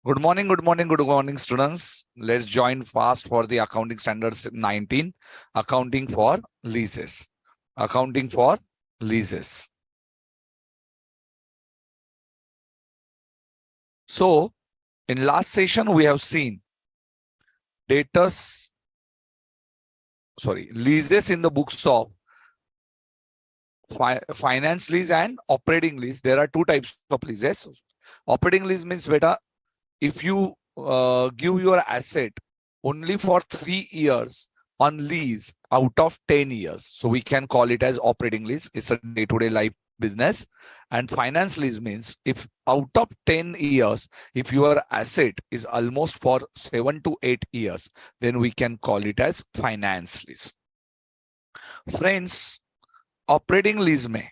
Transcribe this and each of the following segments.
Good morning, good morning, good morning, students. Let's join fast for the accounting standards 19, accounting for leases. Accounting for leases. So, in last session, we have seen leases in the books of finance lease and operating lease. There are two types of leases. Operating lease means, beta, if you give your asset only for 3 years on lease out of 10 years, so we can call it as operating lease. It's a day-to-day life business. And finance lease means if out of 10 years, if your asset is almost for 7 to 8 years, then we can call it as finance lease. Friends, operating lease में,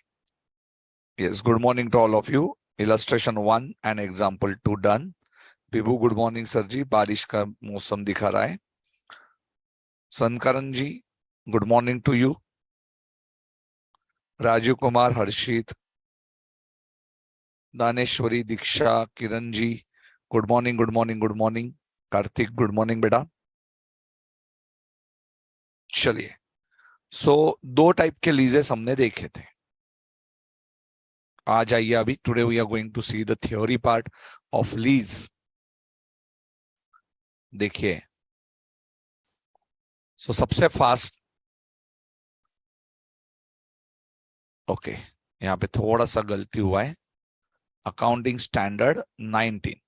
yes, good morning to all of you. Illustration 1 and example 2 done. Vibhu good morning sir ji, बारिश का मौसम दिखा रहा है. Sankaran ji, good morning to you. Rajeev Kumar, Harshit, Daneshwari, Diksha, Kiran ji, good morning, good morning, good morning. Kartik, good morning बेटा. चलिए, सो दो टाइप के लीजेस हमने देखे थे. आ जाइए अभी. Today we are going to see the theory part of lease. देखिए, सो सबसे फास्ट, ओके, यहाँ पे थोड़ा सा गलती हुआ है. Accounting Standard 19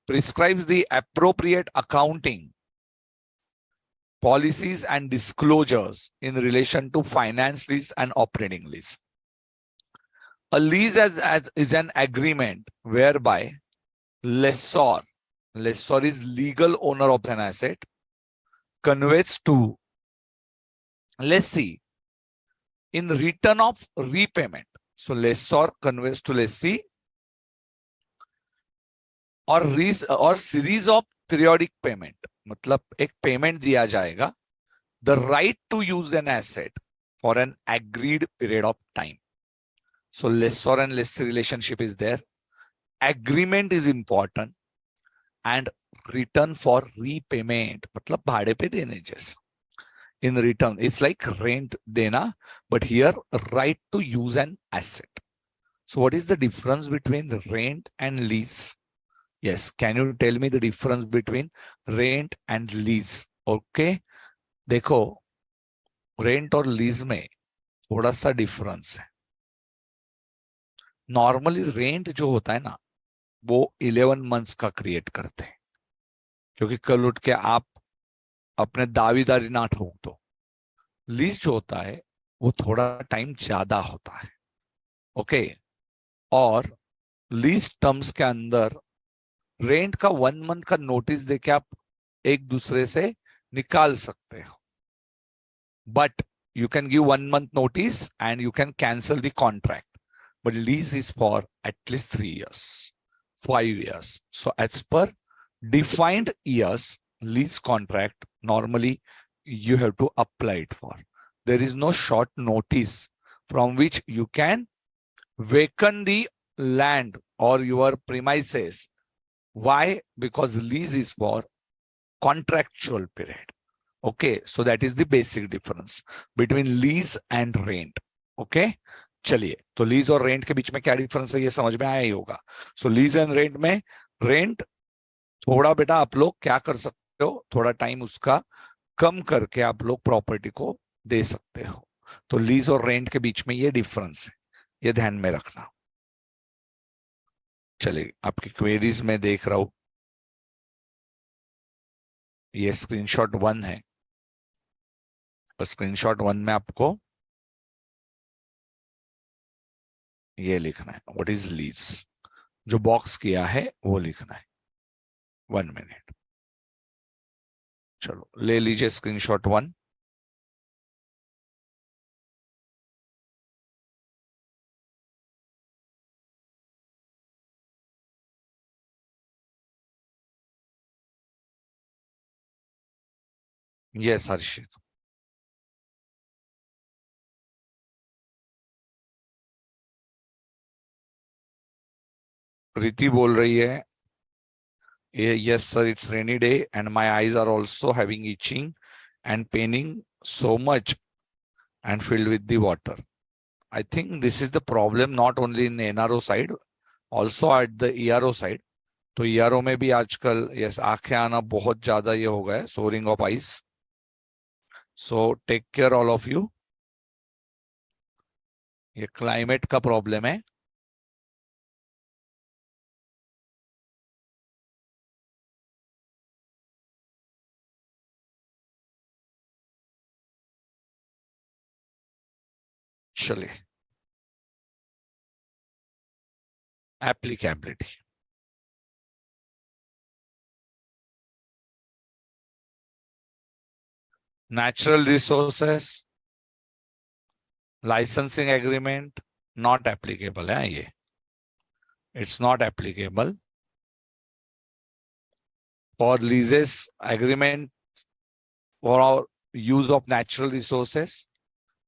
prescribes the appropriate accounting policies and disclosures in relation to finance lease and operating lease. A lease is an agreement whereby lessor is legal owner of an asset, conveys to lessee in return of repayment. So lessor conveys to lessee और series of periodic payment, मतलब एक payment दिया जाएगा, the right to use an asset for an agreed period of time. So lessor and lessee relationship is there. Agreement is important and return for repayment, मतलब भाड़े पे देने जैसा. In return it's like rent देना, but here right to use an asset. So what is the difference between rent and lease? Yes, can you tell me the difference between rent and lease? Okay, देखो, rent और lease में थोड़ा सा difference है. Normally rent जो होता है ना, वो 11 मंथ्स का क्रिएट करते हैं, क्योंकि कल उठ के आप अपने दावेदारी ना ठोक दो. लीज जो होता है वो थोड़ा टाइम ज्यादा होता है. ओके, और लीज टर्म्स के अंदर रेंट का 1 मंथ का नोटिस देके आप एक दूसरे से निकाल सकते हो, but you can give 1 month notice and you can cancel the contract. But lease is for at least 3 years, 5 years. So as per defined years, lease contract, normally you have to apply it for. There is no short notice from which you can vacate the land or your premises. Why? Because lease is for contractual period. Okay, so that is the basic difference between lease and rent. Okay, चलिए, तो lease और rent के बीच में क्या difference है ये समझ में आया ही होगा. सो लीज एंड रेंट में, रेंट थोड़ा बेटा आप लोग क्या कर सकते हो, थोड़ा टाइम उसका कम करके आप लोग प्रॉपर्टी को दे सकते हो. तो लीज और रेंट के बीच में ये डिफरेंस है, ये ध्यान में रखना. चलिए, आपकी क्वेरीज में देख रहा हूं, ये स्क्रीनशॉट 1 है. स्क्रीनशॉट 1 में आपको ये लिखना है, व्हाट इज लीज. जो बॉक्स किया है वो लिखना है. 1 मिनट, चलो ले लीजिए स्क्रीनशॉट 1. यस हर्षित. प्रीति बोल रही है Yes, sir, it's rainy day and my eyes are also having itching and paining so much and filled with the water. I think this is the problem not only in the NRO side, also at the ERO side. तो ERO में भी आजकल yes आंखें आना बहुत ज्यादा ये हो गया है, soaring of eyes. So take care all of you. ये क्लाइमेट का प्रॉब्लम है. चलिए, applicability. Natural resources, licensing agreement not applicable है ये. It's not applicable for leases agreement for our use of natural resources,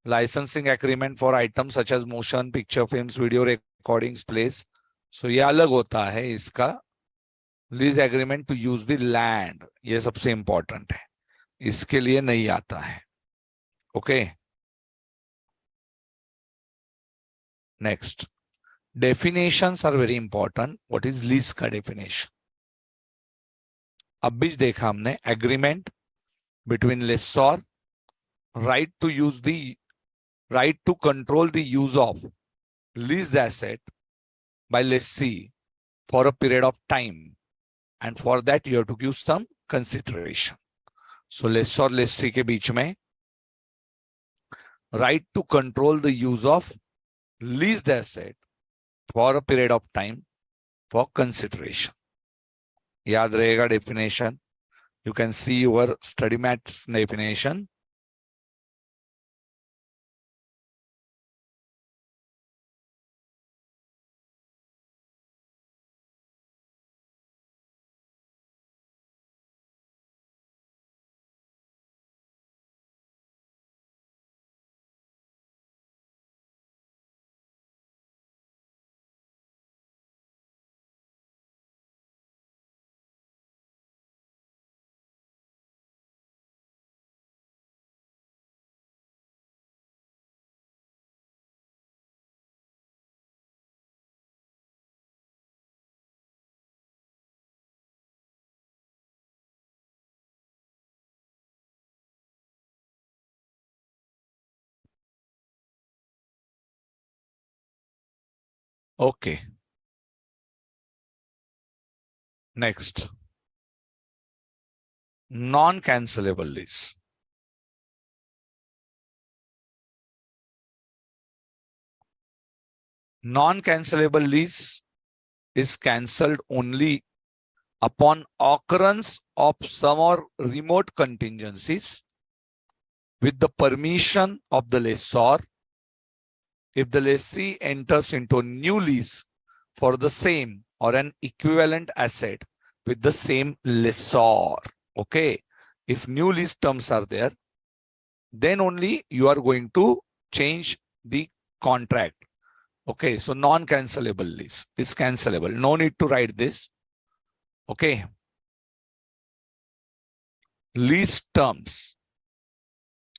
licensing agreement for items such as motion picture films video recordings plays. So ये अलग होता है इसका. Lease agreement to use the land ये सबसे important है, इसके लिए नहीं आता है. Okay, next. Definitions are very important. What is lease का डेफिनेशन? अब भी देखा हमने. Agreement between lessor, right to use the right to control the use of leased asset by lessee for a period of time, and for that you have to give some consideration. So lessor और lessee के बीच में right to control the use of leased asset for a period of time for consideration. याद रहेगा definition. You can see your study mat's definition. Okay. Next. Non-cancelable lease. Non-cancelable lease is cancelled only upon occurrence of some or remote contingencies with the permission of the lessor. If the lessee enters into a new lease for the same or an equivalent asset with the same lessor. Okay. If new lease terms are there, then only you are going to change the contract. Okay. So non-cancelable lease is cancelable. No need to write this. Okay. Lease terms.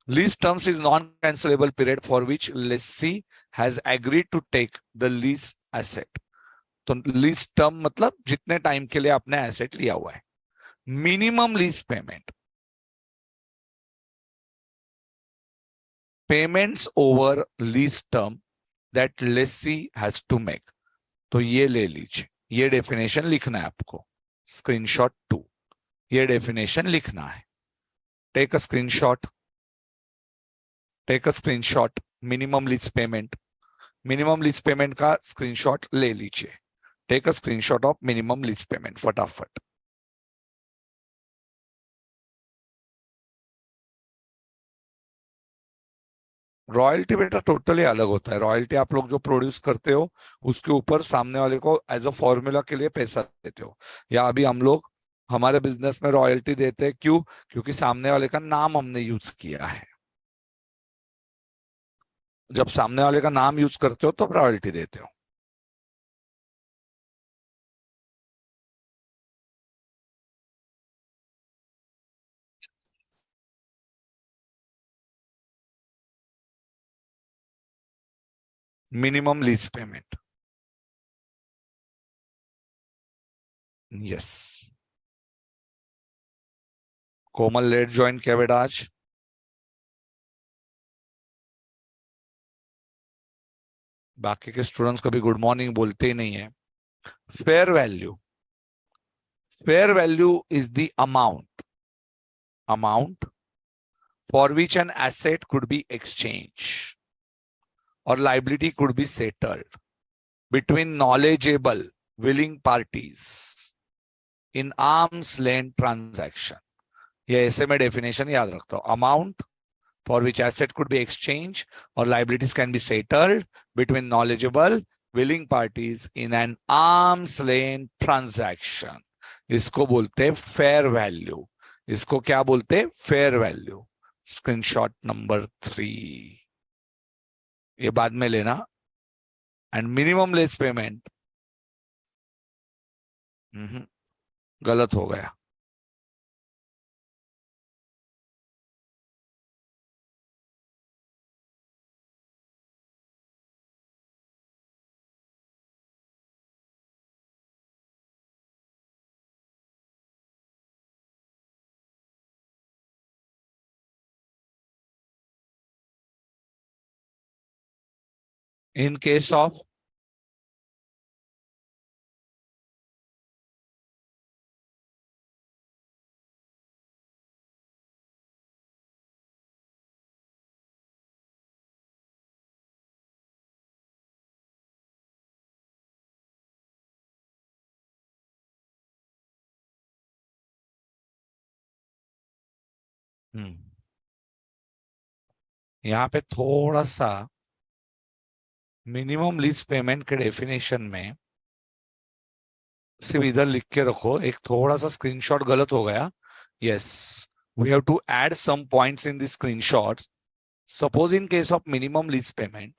Lease terms is non-cancelable period for which lessee has agreed to take the lease asset. तो lease term मतलब जितने time के लिए आपने asset लिया हुआ है. Minimum lease payment, payments over lease term that lessee has to make. तो ये ले लीजिए, ये डेफिनेशन लिखना है आपको. स्क्रीनशॉट 2, ये डेफिनेशन लिखना है. Take a screenshot. Take a screenshot. Minimum lease payment, minimum lease payment का स्क्रीनशॉट ले लीजिए. Take a screenshot of minimum lease payment फटाफट. रॉयल्टी बेटा टोटली अलग होता है. रॉयल्टी आप लोग जो प्रोड्यूस करते हो उसके ऊपर सामने वाले को एज अ फॉर्मूला के लिए पैसा देते हो. या अभी हम लोग हमारे बिजनेस में रॉयल्टी देते हैं. क्यों? क्योंकि सामने वाले का नाम हमने यूज किया है. जब सामने वाले का नाम यूज करते हो तो रॉयल्टी देते हो. minimum lease payment. Yes. कोमल लेट ज्वाइन किया बेटा आज? बाकी के स्टूडेंट्स कभी गुड मॉर्निंग बोलते ही नहीं है. Fair value. Fair value is the amount for which an asset could be exchanged or liability could be settled between knowledgeable willing parties in arm's length transaction. ये ऐसे में डेफिनेशन याद रखता हूं. Amount for which asset could be exchanged or liabilities can be settled between knowledgeable willing parties in an arm's length transaction. इसको बोलते हैं fair value. इसको क्या बोलते हैं? Fair value. स्क्रीनशॉट नंबर 3 ये बाद में लेना. एंड मिनिमम लेस पेमेंट गलत हो गया. In case of यहाँ पे थोड़ा सा मिनिमम लीज पेमेंट के डेफिनेशन में सिर्फ इधर लिख के रखो. एक थोड़ा सा स्क्रीनशॉट गलत हो गया. Yes, we have to add some points in this screenshot. Suppose in case of minimum lease payment,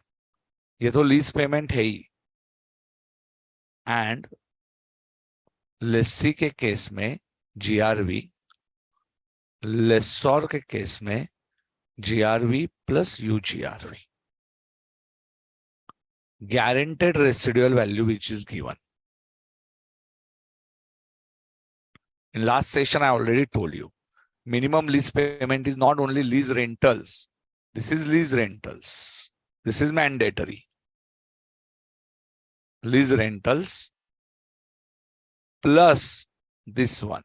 ये तो लीज पेमेंट है ही, एंड लेसी के केस में जीआरवी, लेसॉर के केस में GRV plus UGRV. guaranteed residual value which is given. In last session, I already told you, minimum lease payment is not only lease rentals. This is lease rentals. This is mandatory. Lease rentals plus this one.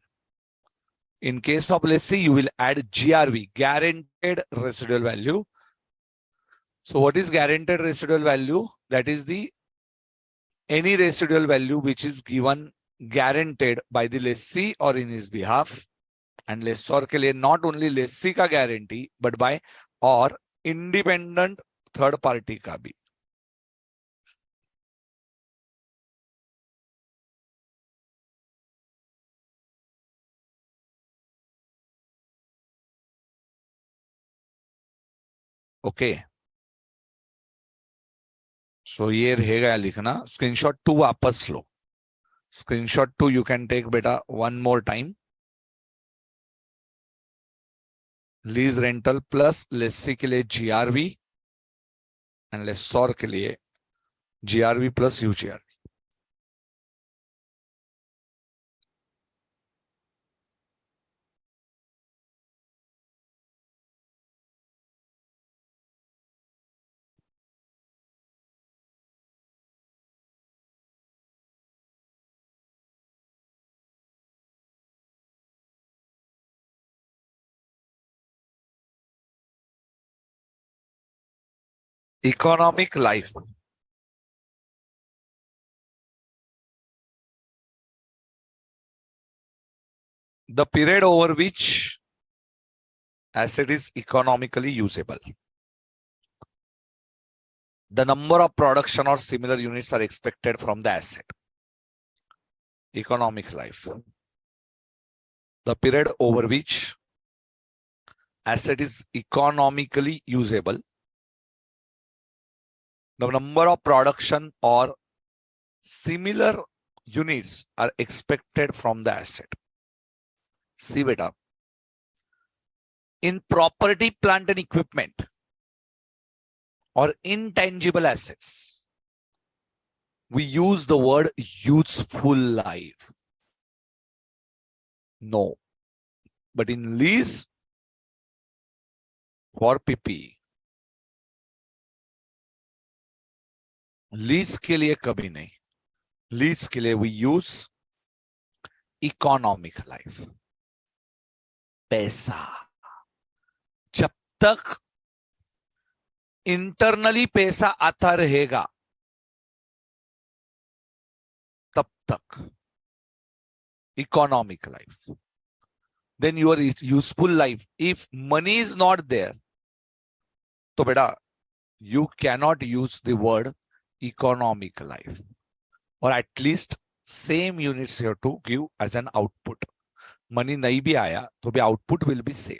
In case of lessee, you will add GRV, guaranteed residual value. So what is guaranteed residual value? That is the any residual value which is given guaranteed by the lessee or in his behalf. And lessor के लिए not only lessee का guarantee but by or independent third party का भी. Okay. So ये रहेगा लिखना. Screenshot 2 वापस लो. Screenshot 2 you can take बेटा one more time. Lease rental plus lessee के लिए GRV and lessor के लिए GRV plus UGRV. Economic life. The period over which asset is economically usable. The number of production or similar units are expected from the asset. Economic life. The period over which asset is economically usable. The number of production or similar units are expected from the asset. See beta. In property, plant and equipment or intangible assets, we use the word useful life. No. But in lease for PP, lease के लिए कभी नहीं. Lease के लिए we use economic life. पैसा जब तक internally पैसा आता रहेगा तब तक economic life. Then your useful life. If money is not there तो बेटा you cannot use the word economic life, or at least same units you have to give as an output. Money नहीं भी आया तो भी output will be same.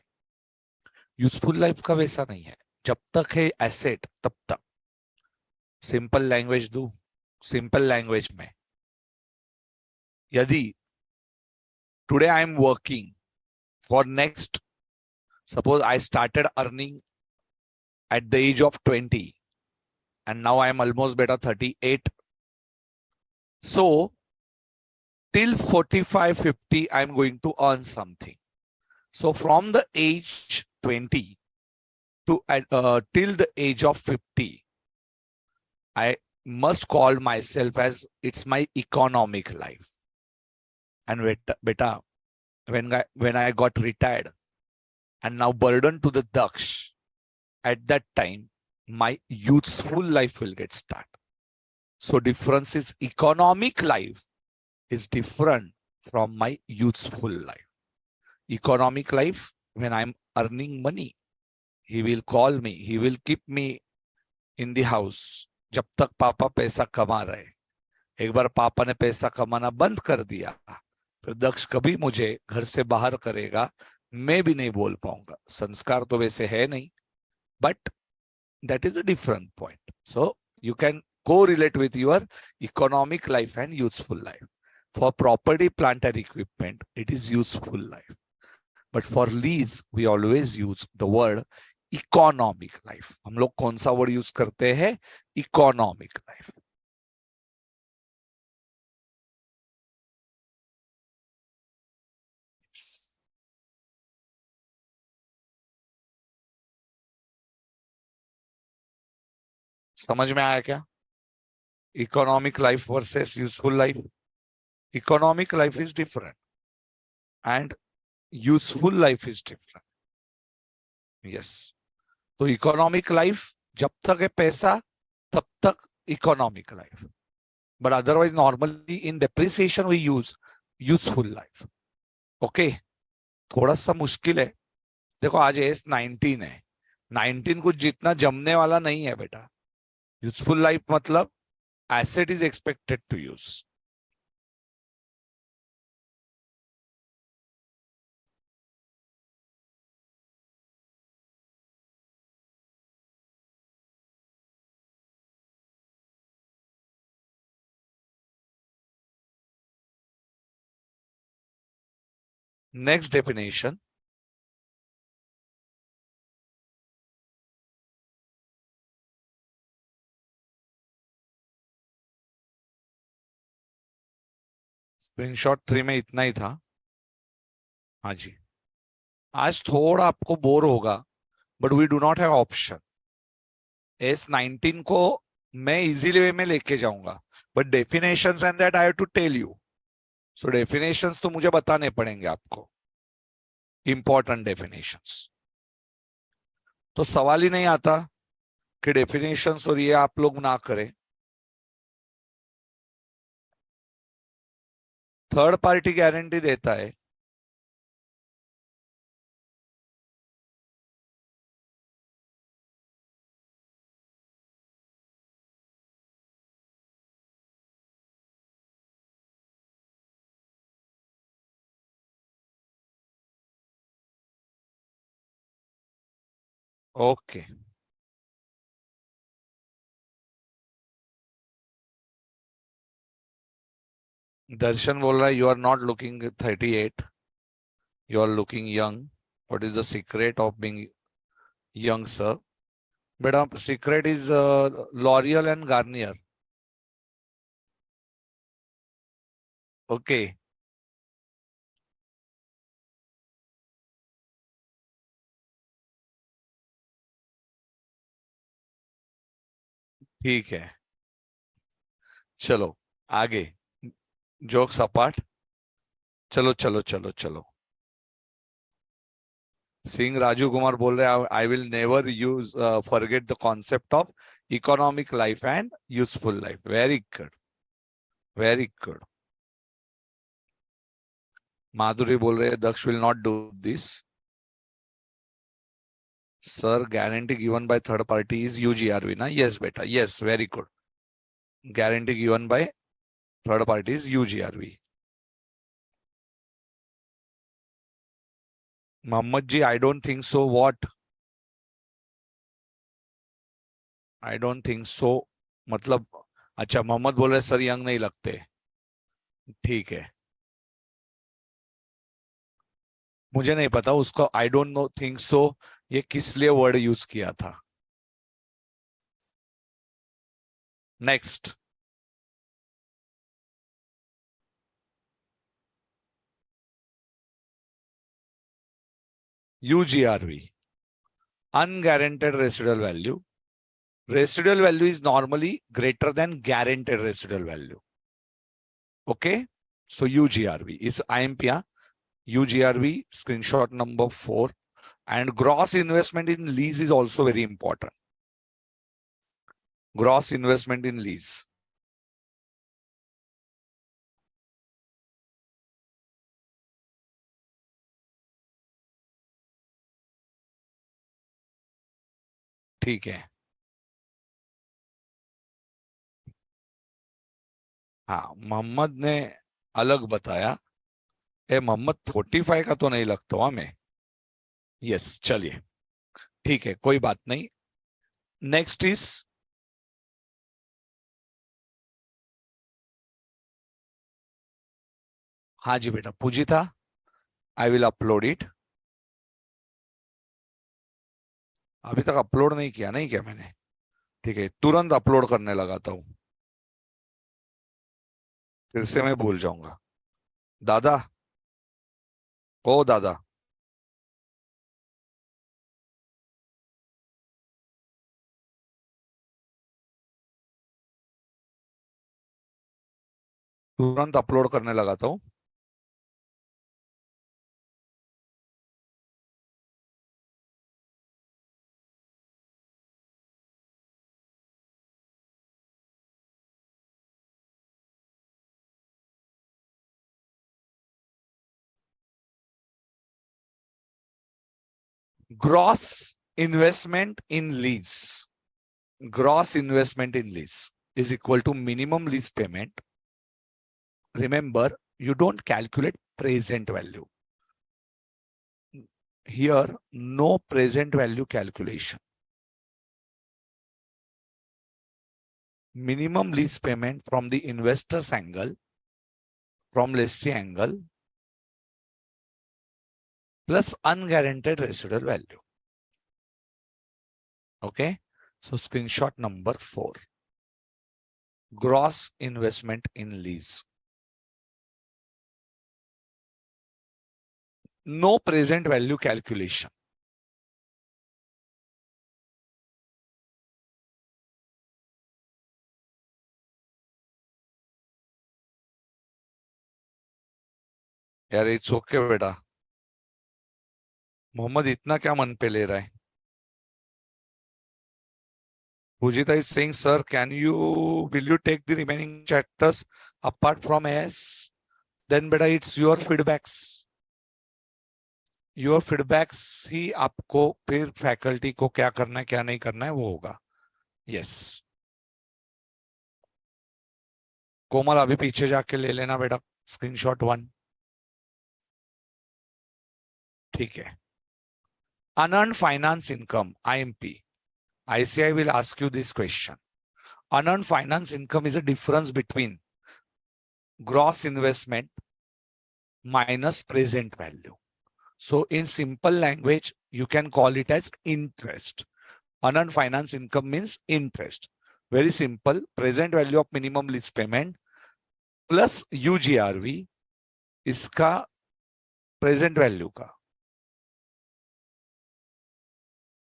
Useful life का वैसा नहीं है. जब तक है एसेट तब तक. सिंपल लैंग्वेज दू. सिंपल लैंग्वेज में यदि today I am working for next, suppose I started earning at the age of 20 and now I am almost better 38. So till 45 50 I am going to earn something. So from the age 20 to till the age of 50 I must call myself as it's my economic life. And beta when I got retired and now burdened to the daksh, at that time my useful life will get start. So difference is economic life is different from my useful life. Economic life, when I'm earning money, he will call me, he will keep me in the house जब तक पापा पैसा कमा रहे. एक बार पापा ने पैसा कमाना बंद कर दिया फिर दक्ष कभी मुझे घर से बाहर करेगा मैं भी नहीं बोल पाऊंगा. संस्कार तो वैसे है नहीं, but that is a different point. So you can correlate with your economic life and useful life. For property, plant and equipment, it is useful life. But for lease, we always use the word economic life. हम लोग कौन सा word use करते हैं? Economic life. समझ में आया क्या? Economic life versus useful life. Economic life is different and useful life is different. Yes. तो इकोनॉमिक लाइफ जब तक है पैसा तब तक economic life. But otherwise normally in depreciation we use useful life. Okay. थोड़ा सा मुश्किल है. देखो आज एज 19 है. 19 कुछ जितना जमने वाला नहीं है बेटा. यूजफुल लाइफ मतलब asset is expected to use. Next definition. Screenshot 3 में इतना ही था. हाँ जी. आज थोड़ा आपको बोर होगा but we do not have option. S19 को मैं इजीली वे में लेके जाऊंगा but definitions and that I have to tell you. So definitions तो मुझे बताने पड़ेंगे आपको. Important definitions. तो सवाल ही नहीं आता कि डेफिनेशंस और ये आप लोग ना करें. थर्ड पार्टी गारंटी देता है ओके. दर्शन बोल रहा है you are not looking 38, you are looking young. What is the secret of being young sir? बेटा secret is L'Oreal and Garnier. Okay ठीक है, चलो आगे। जोक्स अपार्ट, चलो चलो चलो चलो। सिंह राजू कुमार बोल रहे हैं, I will never use forget the concept of economic life and useful life. Very good, very good. Madhuri बोल रहे हैं Daksh will not do this. Sir guarantee given by third party is UGRV ना? यस बेटा, yes, very good. Guarantee given by third party is UGRV. Mohammed ji, I don't think so. What? I don't think so मतलब? अच्छा, मोहम्मद बोल रहे sir young नहीं लगते। ठीक है, मुझे नहीं पता उसको I don't know think so ये किस लिए वर्ड यूज किया था। Next. UGRV, unguaranteed residual value. Residual value is normally greater than guaranteed residual value. Okay, so UGRV is IMP. UGRV screenshot number 4. And gross investment in lease is also very important. Gross investment in lease. ठीक है, हाँ मोहम्मद ने अलग बताया। मोहम्मद 45 का तो नहीं लगता हमें। यस, चलिए ठीक है, कोई बात नहीं। नेक्स्ट इज, हाँ जी बेटा पूजिता, आई विल अपलोड इट। अभी तक अपलोड नहीं किया, नहीं किया मैंने। ठीक है, तुरंत अपलोड करने लगाता हूँ, फिर से मैं भूल जाऊंगा। दादा, ओ दादा, तुरंत अपलोड करने लगाता हूँ। Gross investment in lease, gross investment in lease is equal to minimum lease payment. Remember, you don't calculate present value. Here, no present value calculation. Minimum lease payment from the investor's angle, from lessee angle, plus unguaranteed residual value. Okay, so screenshot number 4. Gross investment in lease. No present value calculation. यार it's okay बेटा। मोहम्मद इतना क्या मन पे ले रहा है? Pujita is saying, sir, will you take the remaining chapters apart from S? Then beta, it's your feedbacks. Your feedbacks ही आपको फिर फैकल्टी को क्या करना है क्या नहीं करना है वो होगा। यस, कोमल अभी पीछे जाके ले लेना बेटा स्क्रीनशॉट 1। ठीक है, unearned finance income, IMP. ICI will ask you this question. Unearned finance income is a difference between gross investment minus present value. So in simple language, you can call it as interest. Unearned finance income means interest. Very simple. Present value of minimum lease payment plus UGRV इसका present value का,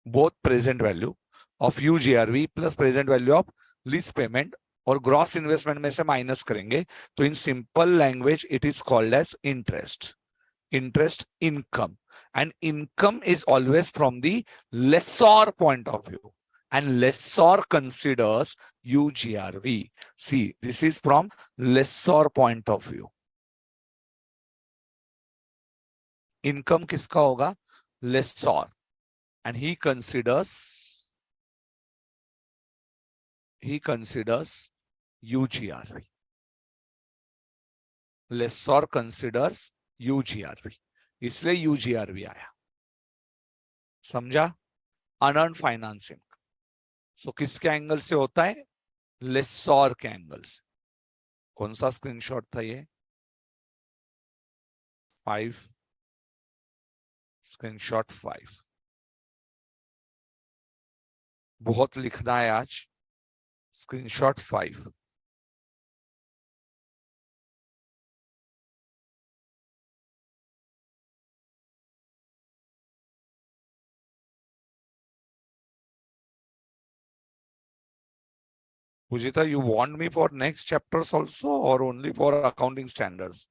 both present value of UGRV plus present value of lease payment और gross investment में से minus करेंगे, तो in simple language it is called as interest income, and income is always from the lessor point of view, and lessor considers UGRV. See, this is from lessor point of view. Income किसका होगा? Lessor, and he considers UGRV. Lessor considers UGRV, इसलिए UGRV आया. समझा? Unearned financing. सो किसके angle से होता है? लेसॉर के एंगल से. कौन सा स्क्रीनशॉट था ये? 5, स्क्रीनशॉट 5. बहुत लिखना है आज. Screenshot 5. Pujita, you want me for next chapters also or only for accounting standards?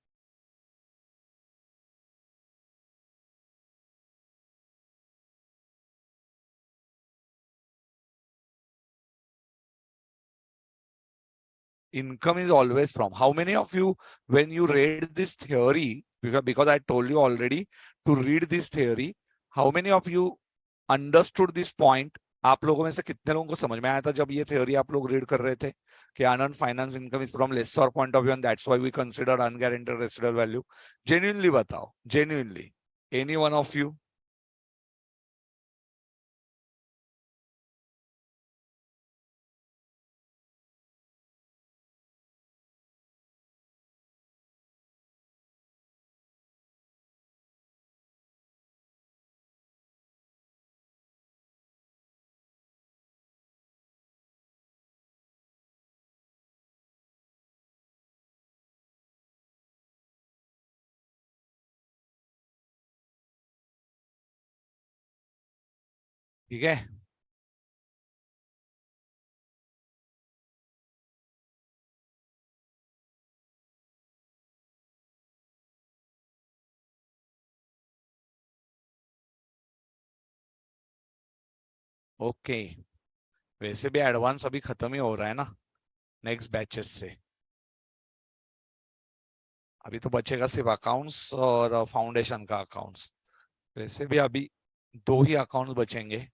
Income is always from. How many of you, when you read this theory, because I told you already to read this theory, how many of you understood this point? आप लोगों में से कितने लोगों को समझ में आया था जब ये थ्योरी आप लोग रीड कर रहे थे कि unearned finance income is from lessor point of view and that's why we consider unguaranteed residual value? Genuinely बताओ, genuinely, any one of you? ठीक है. ओके. वैसे भी एडवांस अभी खत्म ही हो रहा है ना नेक्स्ट बैचेस से. अभी तो बचेगा सिर्फ अकाउंट्स और फाउंडेशन का अकाउंट्स. वैसे भी अभी 2 ही अकाउंट्स बचेंगे.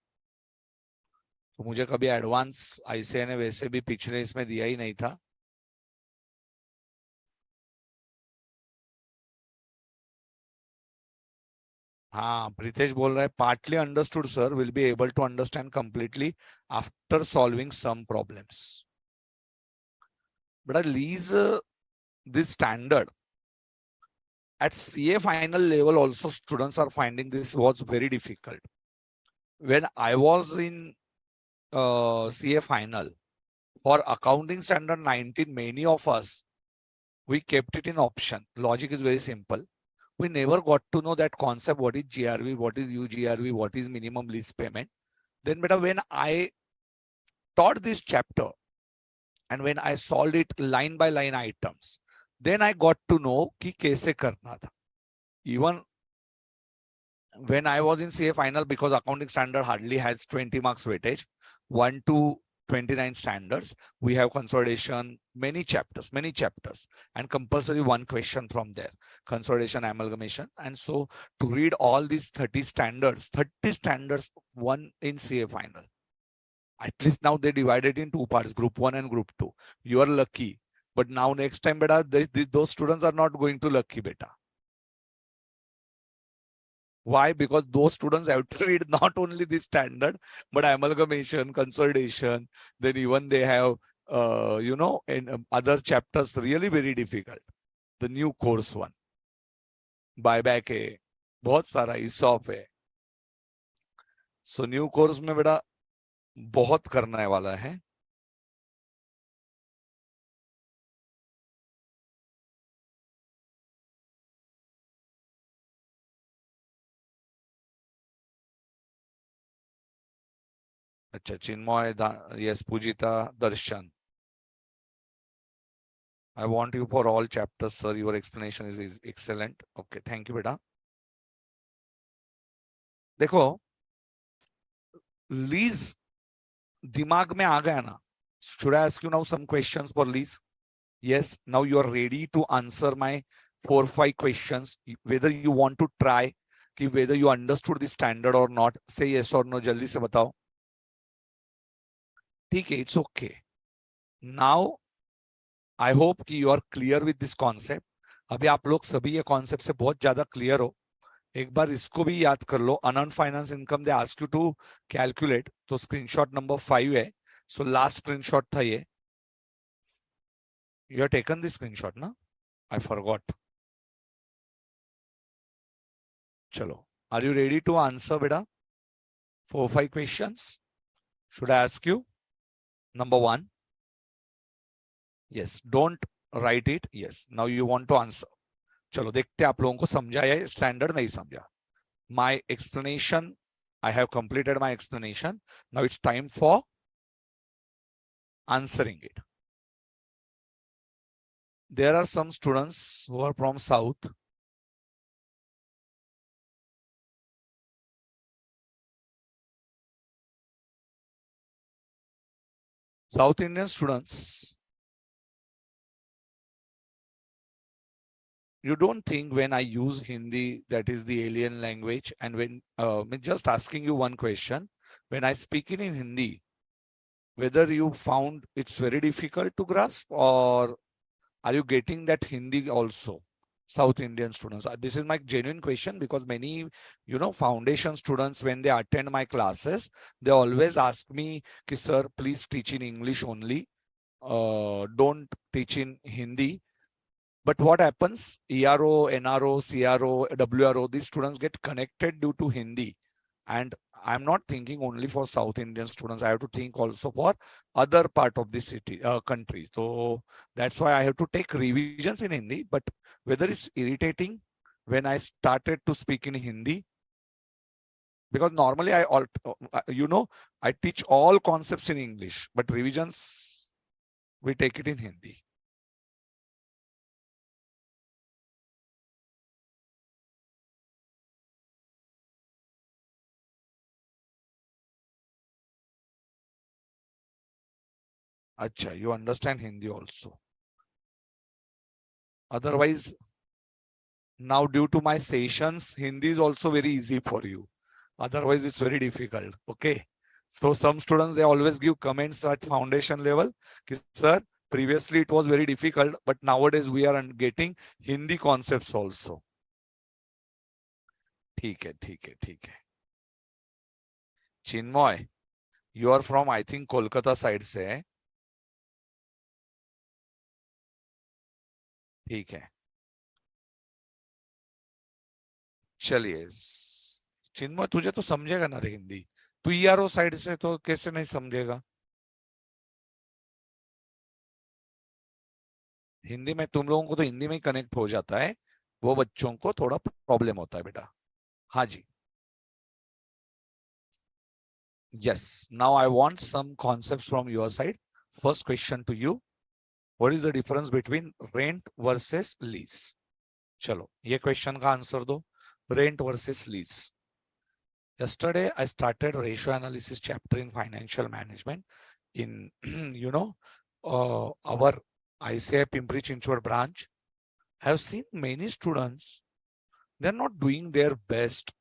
तो मुझे कभी एडवांस आईसीआई ने वैसे भी पिछले इसमें दिया ही नहीं था. हाँ, प्रीतेश बोल रहा है partly understood sir, will be able to understand completely after solving some problems. But lease this standard at CA final level also students are finding this was very difficult. When I was in CA final for accounting standard 19, many of us, we kept it in option. Logic is very simple. We never got to know that concept, what is GRV, what is UGRV, what is minimum lease payment. Then beta, when I taught this chapter and when I solved it line by line items, then I got to know कि कैसे करना था. Even when I was in CA final, because accounting standard hardly has 20 marks weightage, 1 to 29 standards, we have consolidation, many chapters, and compulsory one question from there, consolidation, amalgamation. And so to read all these 30 standards, one in CA final. At least now they divided in 2 parts, group 1 and group 2. You are lucky. But now next time, beta, those students are not going to lucky, beta. Why? Because those students have to read not only this standard, but amalgamation, consolidation. Then even they have, in other chapters, really very difficult. The new course one. Buyback है, बहुत सारा ESOP है. So new course में बेटा बहुत करने वाला है. अच्छा, Chinmay, yes, Pujita, Darshan. I want you for all chapters, sir. Your explanation is excellent. Okay, thank you, बेटा. देखो, लीज दिमाग में आ गया ना. Should I ask you now some questions for lease? Yes. Now you are ready to answer my 4-5 questions. Whether you want to try, कि whether you understood the standard or not. Say yes or no. जल्दी से बताओ. ठीक है, it's okay. Now I hope कि you are clear with this concept. अभी आप लोग सभी ये कॉन्सेप्ट से बहुत ज्यादा क्लियर हो. एक बार इसको भी याद कर लो. Unearned finance income they ask you to calculate. तो स्क्रीनशॉट नंबर 5 है. सो लास्ट स्क्रीनशॉट था ये. You have taken this screenshot ना? I forgot. चलो, are you ready to answer बेटा? 4-5 questions. Should I ask you? Number 1. Yes, don't write it. Yes, now you want to answer. चलो देखते हैं आप लोगों को समझा या स्टैंडर्ड नहीं समझा. My explanation, I have completed my explanation. Now it's time for answering it. There are some students who are from South. South Indian students. You don't think when I use Hindi, that is the alien language, and when just asking you one question, when I speak in Hindi, whether you found it's very difficult to grasp, or are you getting that Hindi also? South Indian students. This is my genuine question, because many, foundation students, when they attend my classes, they always ask me, ki, sir, please teach in English only. Don't teach in Hindi. But what happens? ERO, NRO, CRO, WRO, these students get connected due to Hindi. And I'm not thinking only for South Indian students. I have to think also for other part of the city, country. So that's why I have to take revisions in Hindi. But whether it's irritating when I started to speak in Hindi, because normally I teach all concepts in English, but revisions, we take it in Hindi. Acha, you understand Hindi also. Otherwise, now due to my sessions, Hindi is also very easy for you. Otherwise, it's very difficult. Okay. So some students, they always give comments at foundation level. Sir, previously it was very difficult, but nowadays we are getting Hindi concepts also. ठीक है, ठीक है, ठीक है. Chinmoy, you are from, I think, Kolkata side से है. ठीक है. चलिए. चिन्मय, तुझे तो समझेगा ना रे हिंदी. तू ईआरओ साइड से, तो कैसे नहीं समझेगा? हिंदी में तुम लोगों को तो हिंदी में ही कनेक्ट हो जाता है. वो बच्चों को थोड़ा प्रॉब्लम होता है बेटा. हाँ जी. Yes. Now I want some concepts from your side. First question to you. What is the difference between rent versus lease? चलो, ये क्वेश्चन का आंसर दो. Rent versus lease. Yesterday I started ratio analysis chapter in financial management in our ICI Pimpri Chinchwad branch. I have seen many students, they're not doing their best,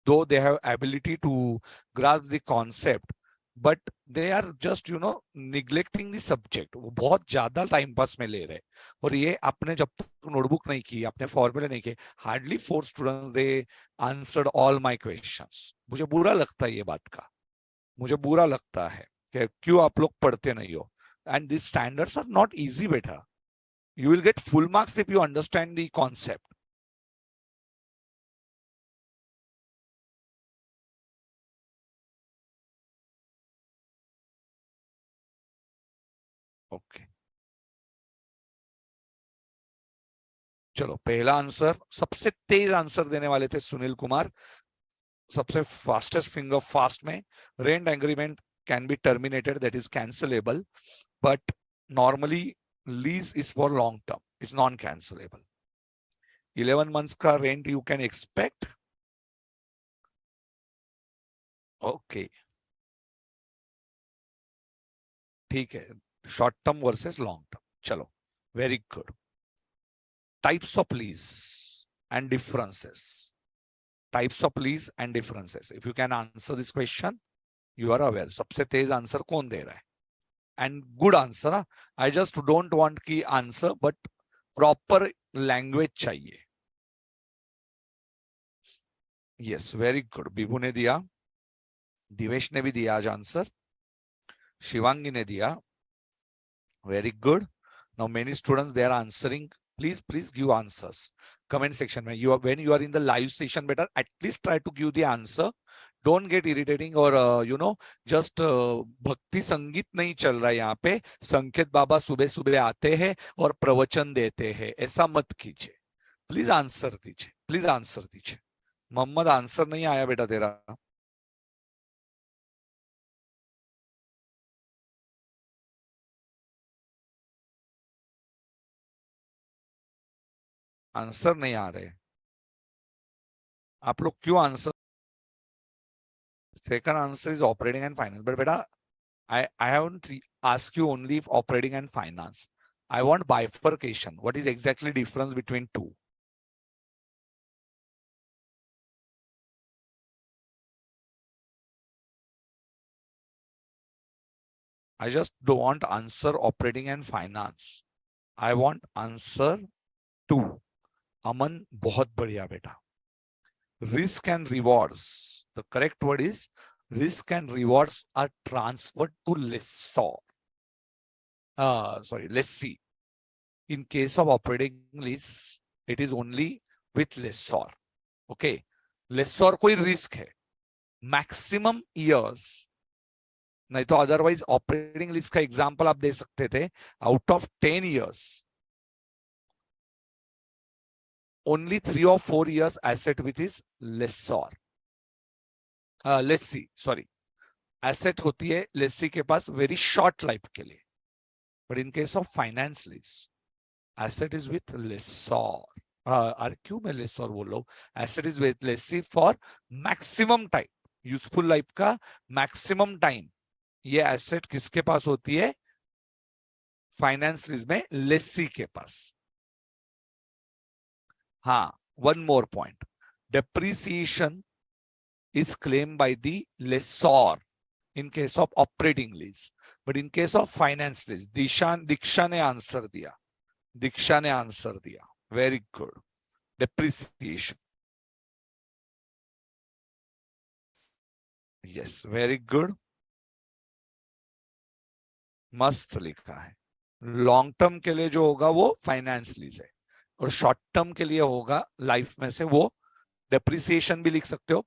though they have ability to grasp the concept, but they are just neglecting the subject. वो बहुत ज्यादा time pass में ले रहे. और ये आपने जब तक नोटबुक नहीं की, आपने फॉर्मूले नहीं किए, hardly 4 students they answered all my questions. मुझे बुरा लगता है ये बात का. मुझे बुरा लगता है कि क्यों आप लोग पढ़ते नहीं हो. And this standards are not easy बेटा. You will get full marks if you understand the concept. Okay. चलो, पहला आंसर, सबसे तेज आंसर देने वाले थे सुनील कुमार. सबसे फास्टेस्ट फिंगर फास्ट में. Rent agreement can be terminated, that is cancelable, but normally lease is for long term, it's non-cancelable. 11 months का rent you can expect. Okay, ठीक है, short term versus long term. चलो, very good. Types of lease and differences. Types of lease and differences. If you can answer this question, you are aware. सबसे तेज answer कौन दे रहा है? And good answer. I just don't want की answer, but proper language चाहिए. Yes, very good. विभू ने दिया, दिवेश ने भी दिया आज आंसर, शिवांगी ने दिया. Very good. Now many students they are answering. Please give answers. Comment section में when you are in the live session, better at least try to give the answer. Don't get irritating or just भक्ति संगीत नहीं चल रहा है यहाँ पे. संकेत बाबा सुबह सुबह आते हैं और प्रवचन देते हैं, ऐसा मत कीजिए. प्लीज आंसर दीजिए, प्लीज आंसर दीजिए. मोहम्मद आंसर नहीं आया बेटा तेरा. आंसर नहीं आ रहे. आप लोग क्यों answer? Second answer is operating and finance. But beta, I haven't asked you only if operating and finance. I want bifurcation. What is exactly difference between two? I just don't want answer operating and finance. I want answer two. Aman, बहुत बढ़िया बेटा. Risk and rewards. The correct word is risk and rewards are transferred to lessor. Lessee. In case of operating lease, it is only with lessor. Okay. Lessor कोई risk है. Maximum years. नहीं तो otherwise operating lease का example आप दे सकते थे. Out of 10 years, only 3 or 4 years asset with his lessor. Lessee, sorry. Asset होती है lessee के पास very short life के लिए. But in case of finance lease, asset is with lessor. क्यों मैं lessor बोल रहा हूँ? Asset is with lessee for maximum time. Useful life का maximum time. ये asset किसके पास होती है? फाइनेंस लीज में लेसी के पास. हाँ, one more point. Depreciation is claimed by the lessor in case of operating lease, but in case of finance lease, दीक्षा ने answer दिया. दीक्षा ने आंसर दिया. Very good. Depreciation. Yes, very good. मस्त लिखा है. लॉन्ग टर्म के लिए जो होगा वो फाइनेंस लीज है, और शॉर्ट टर्म के लिए होगा लाइफ में से वो डेप्रिसिएशन भी लिख सकते हो.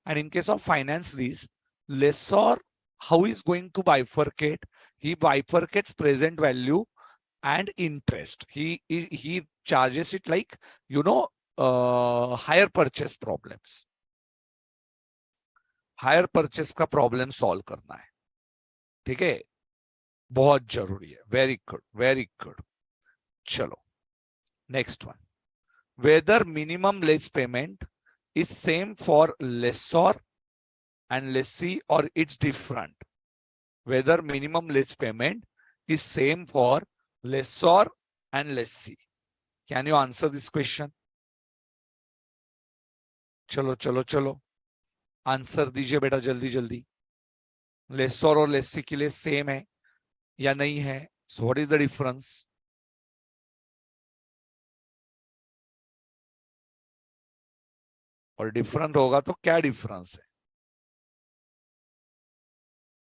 And in case of finance lease, lessor how is going to bifurcate? He bifurcates present value and interest. He charges it like higher purchase problems. Hire purchase का प्रॉब्लम सॉल्व करना है. ठीक है, बहुत जरूरी है. Very good, very good. चलो next one. Whether minimum lease payment is same for lessor and lessee और it's different. Whether minimum lease payment is same for lessor and lessee. Can you answer this question? चलो चलो चलो answer दीजिए बेटा, जल्दी जल्दी. Laser और लेसी के लिए सेम है या नहीं है? So what is the difference? और डिफरेंट होगा तो क्या डिफरेंस है?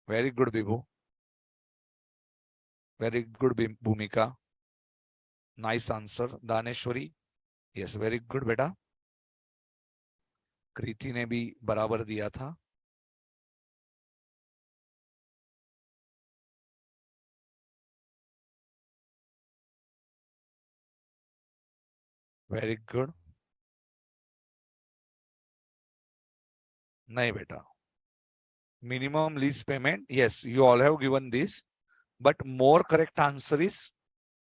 Very good Vibhu, very good Bhumika. Nice answer. Daneshwari, yes very good बेटा. कृति ने भी बराबर दिया था. Very good. नहीं बेटा, minimum lease payment. Yes, you all have given this, but more correct answer is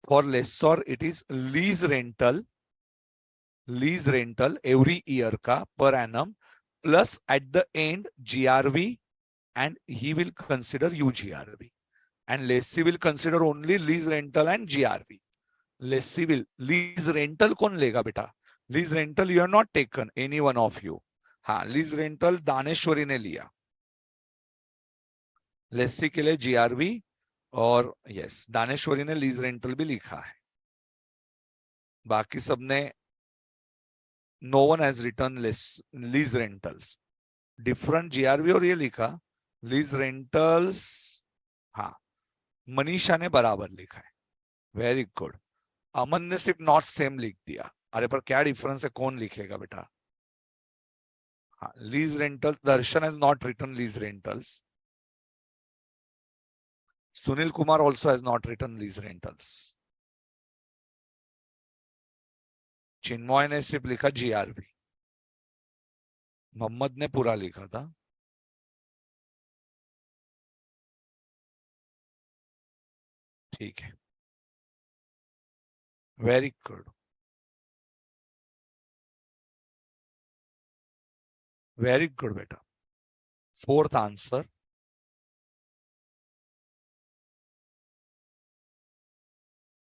for lessor it is lease rental every year ka per annum plus at the end GRV, and he will consider UGRV, and lessee will consider only lease rental and GRV. Lessee will lease rental कौन लेगा बेटा? Lease rental you have not taken, any one of you. हाँ, lease rental Daneshwari ने लिया, लेसी के लिए GRV, और yes Daneshwari ने लीज रेंटल भी लिखा है. बाकी सबने no one has return lease rentals, different GRV और ये लिखा लीज रेंटल्स. हाँ, मनीषा ने बराबर लिखा है, वेरी गुड. अमन ने सिर्फ नॉट सेम लिख दिया. अरे पर क्या डिफरेंस है, कौन लिखेगा बेटा? हाँ, lease rental. Darshan has not written lease rentals. Sunil Kumar also has not written lease rentals. Chinmay ने सिर्फ लिखा GRV. मोहम्मद ने पूरा लिखा था. ठीक है, वेरी गुड, वेरी गुड बेटा. Fourth answer,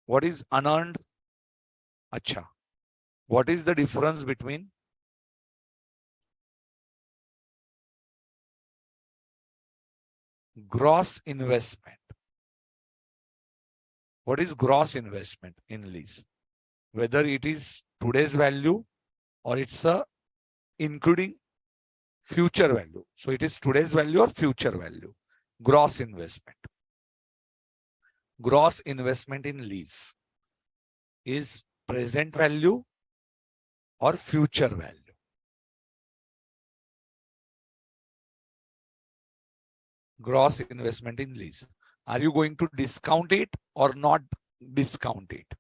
what is unearned? अच्छा, what is the difference between gross investment? What is gross investment in lease? Whether it is today's value or it's a including future value. So it is today's value or future value. Gross investment. Gross investment in lease is present value or future value. Gross investment in lease. Are you going to discount it or not discount it?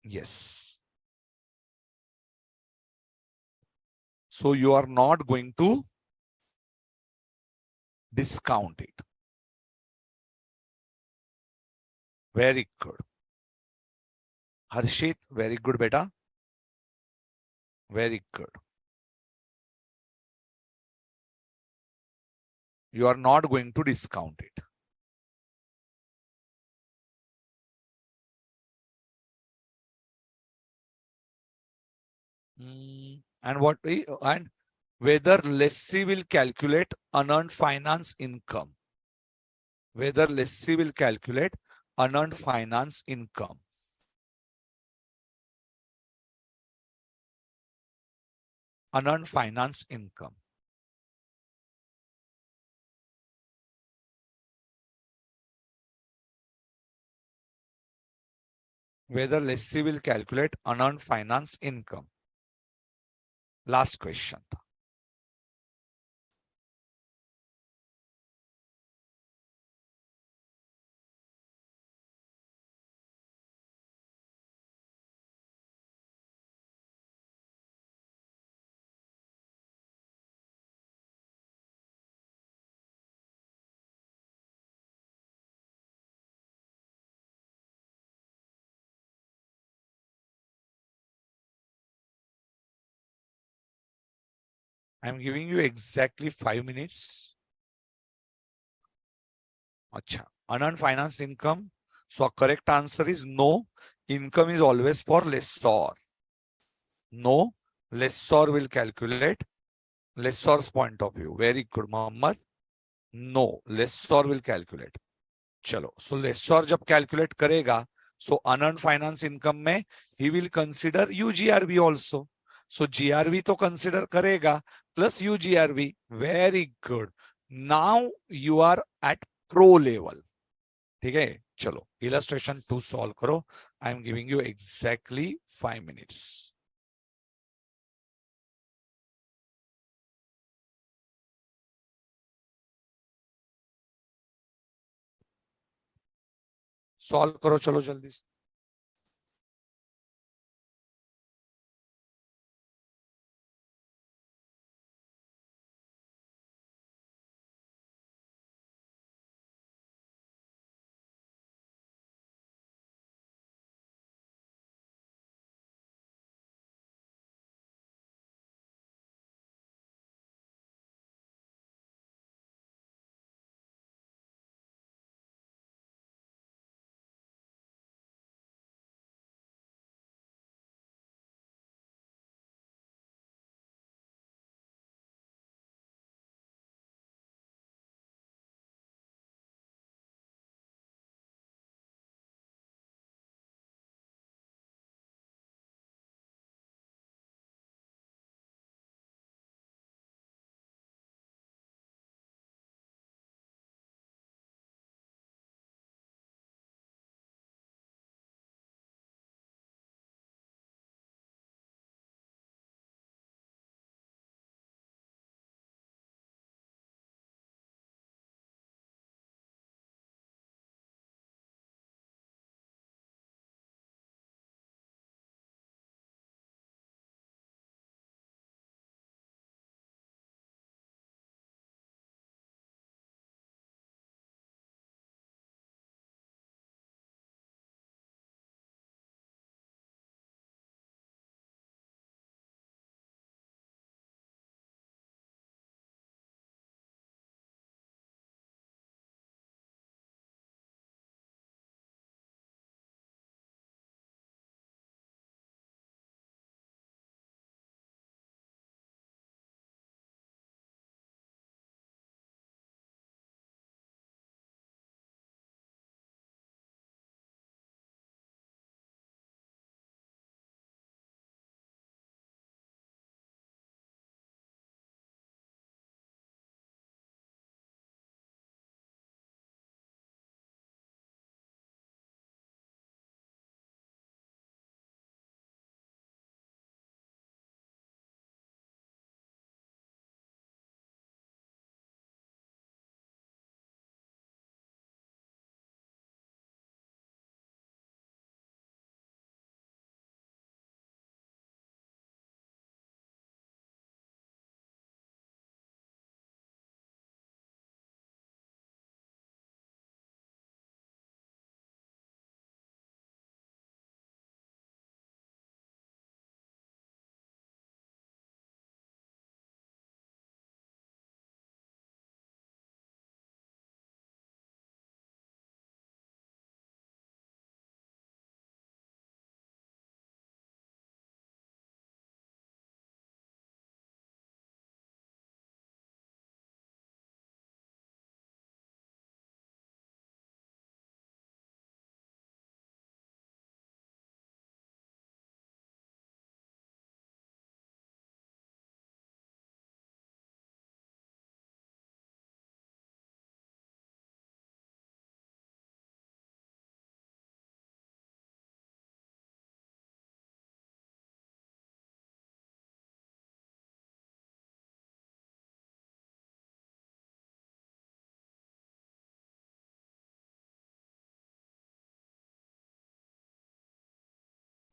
Yes. So you are not going to discount it. Very good. Harshit, very good beta. Very good. You are not going to discount it. And what, and whether lessee will calculate unearned finance income. Whether lessee will calculate unearned finance income. Unearned finance income. Whether lessee will calculate unearned finance income. Last question. I am giving you exactly 5 minutes. Acha. Unearned finance income. So correct answer is no. Income is always for lessor. No, lessor will calculate. Lessor's point of view. Very good, Mohammed. No, lessor will calculate. चलो, so lessor जब calculate करेगा, so unearned finance income में he will consider UGRV also. So GRV तो consider करेगा plus UGRV. Very good. Now you are at pro level. ठीक है, चलो illustration 2 solve करो. I am giving you exactly 5 minutes. Solve करो चलो जल्दी से.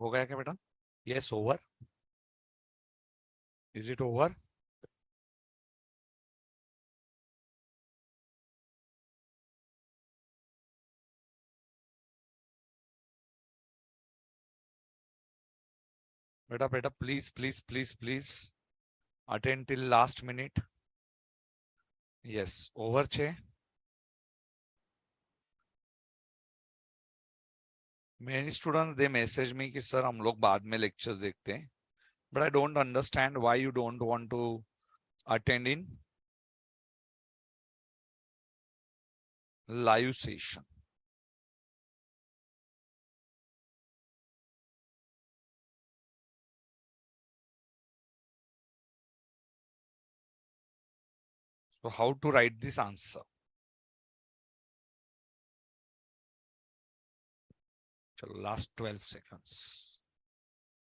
हो गया क्या बेटा? Yes, over. Is it over? बेटा बेटा please please please please attend till last minute. Yes, over છે. Many students they message me कि सर हम लोग बाद में lectures देखते हैं. But I don't understand why you don't want to attend in live session. So how to write this answer? चलो last 12 seconds.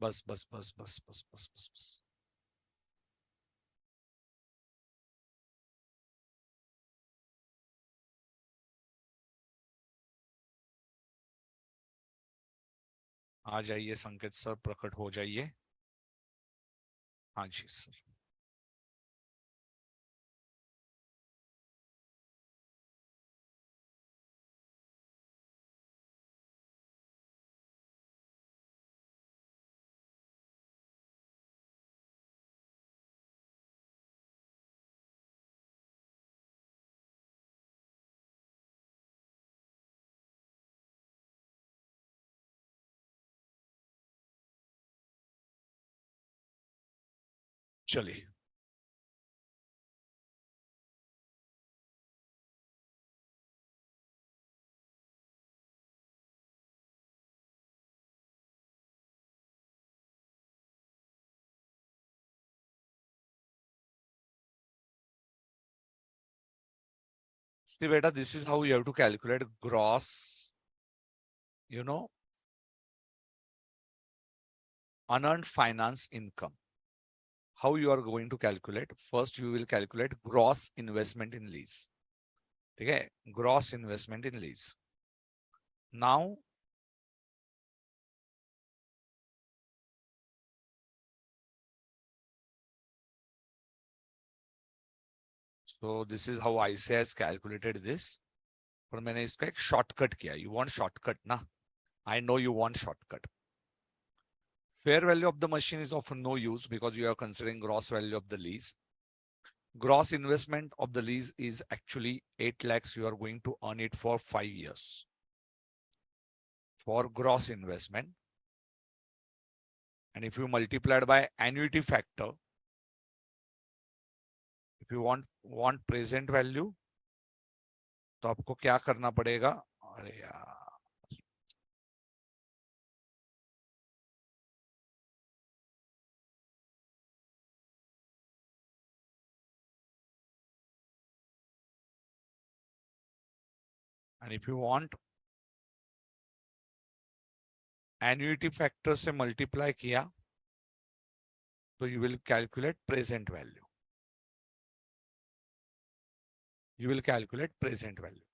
बस बस बस बस बस बस बस बस. आ जाइए संकेत सर, प्रकट हो जाइए. हाँ जी सर. चलिए. See beta, this is how you have to calculate gross, unearned finance income. How you are going to calculate? First, you will calculate gross investment in lease. Okay, gross investment in lease. Now, so this is how ICA has calculated this. पर मैंने इसका एक shortcut किया. You want shortcut ना? I know you want shortcut. Fair value of the machine is of no use because you are considering gross value of the lease. Gross investment of the lease is actually 8 lakhs. You are going to earn it for 5 years. For gross investment. And if you multiply it by annuity factor, if you want present value, तो आपको क्या करना पड़ेगा? अरे यार. And if you want annuity factor से multiply किया, तो you will calculate present value. You will calculate present value.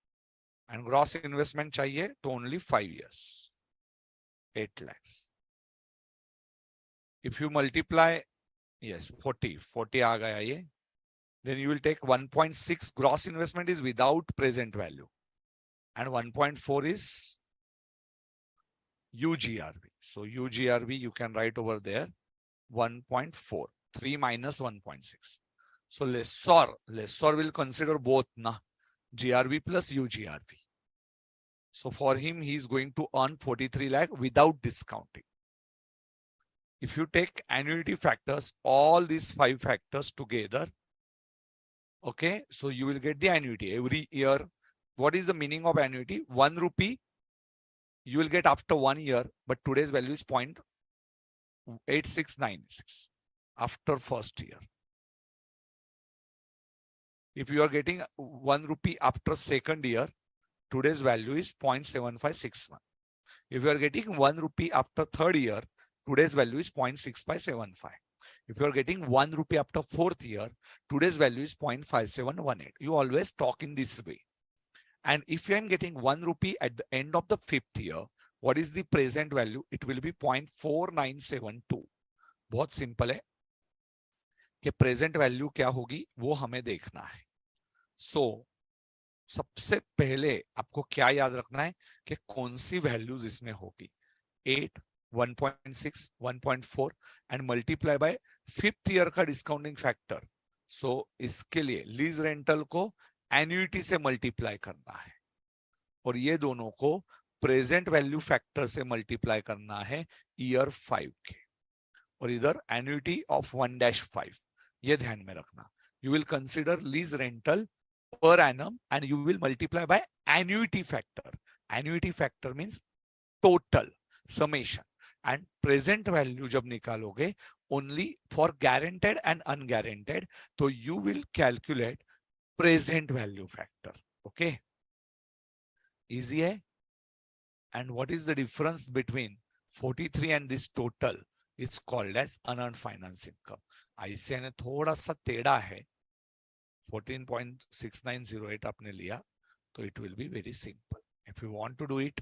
And gross investment चाहिए तो only 5 years. 8 lakhs. If you multiply, yes, 40 आ गया ये. Then you will take 1.6 gross investment is without present value. And 1.4 is UGRV. So UGRV you can write over there 1.4. 3 minus 1.6. So lessor will consider both na, GRV plus UGRV. So for him, he is going to earn 43 lakh without discounting. If you take annuity factors, all these 5 factors together, okay, so you will get the annuity every year. What is the meaning of annuity? 1 rupee you will get after 1 year, but today's value is 0.8696 after first year. If you are getting 1 rupee after second year, today's value is 0.7561. If you are getting 1 rupee after third year, today's value is 0.6575. If you are getting 1 rupee after fourth year, today's value is 0.5718. You always talk in this way. And if you are getting 1 rupee at the end of the fifth year, what is the present value, it will be 0.4972। बहुत simple है कि present value क्या होगी वो हमें देखना है। सो सबसे पहले आपको क्या याद रखना है कि कौन सी वैल्यूज इसमें होगी। 8, 1.6, 1.4 and multiply by fifth year का डिस्काउंटिंग फैक्टर। सो इसके लिए लीज रेंटल को एन्युइटी से मल्टीप्लाई करना है और ये दोनों को प्रेजेंट वैल्यू फैक्टर से मल्टीप्लाई करना है ईयर 5 के, और इधर एन्युइटी ऑफ 1-5, ये ध्यान में रखना। You will consider lease rental per annum and you will multiply by annuity factor. Annuity factor means total summation, and present value जब निकालोगे only for guaranteed and unguaranteed, तो you will calculate present value factor. Okay, easy है. And what is the difference between 43 and this total is called as unearned finance income. ICI ने थोड़ा सा टेढ़ा है, 14.6908 आपने लिया, तो it will be very simple. If you want to do it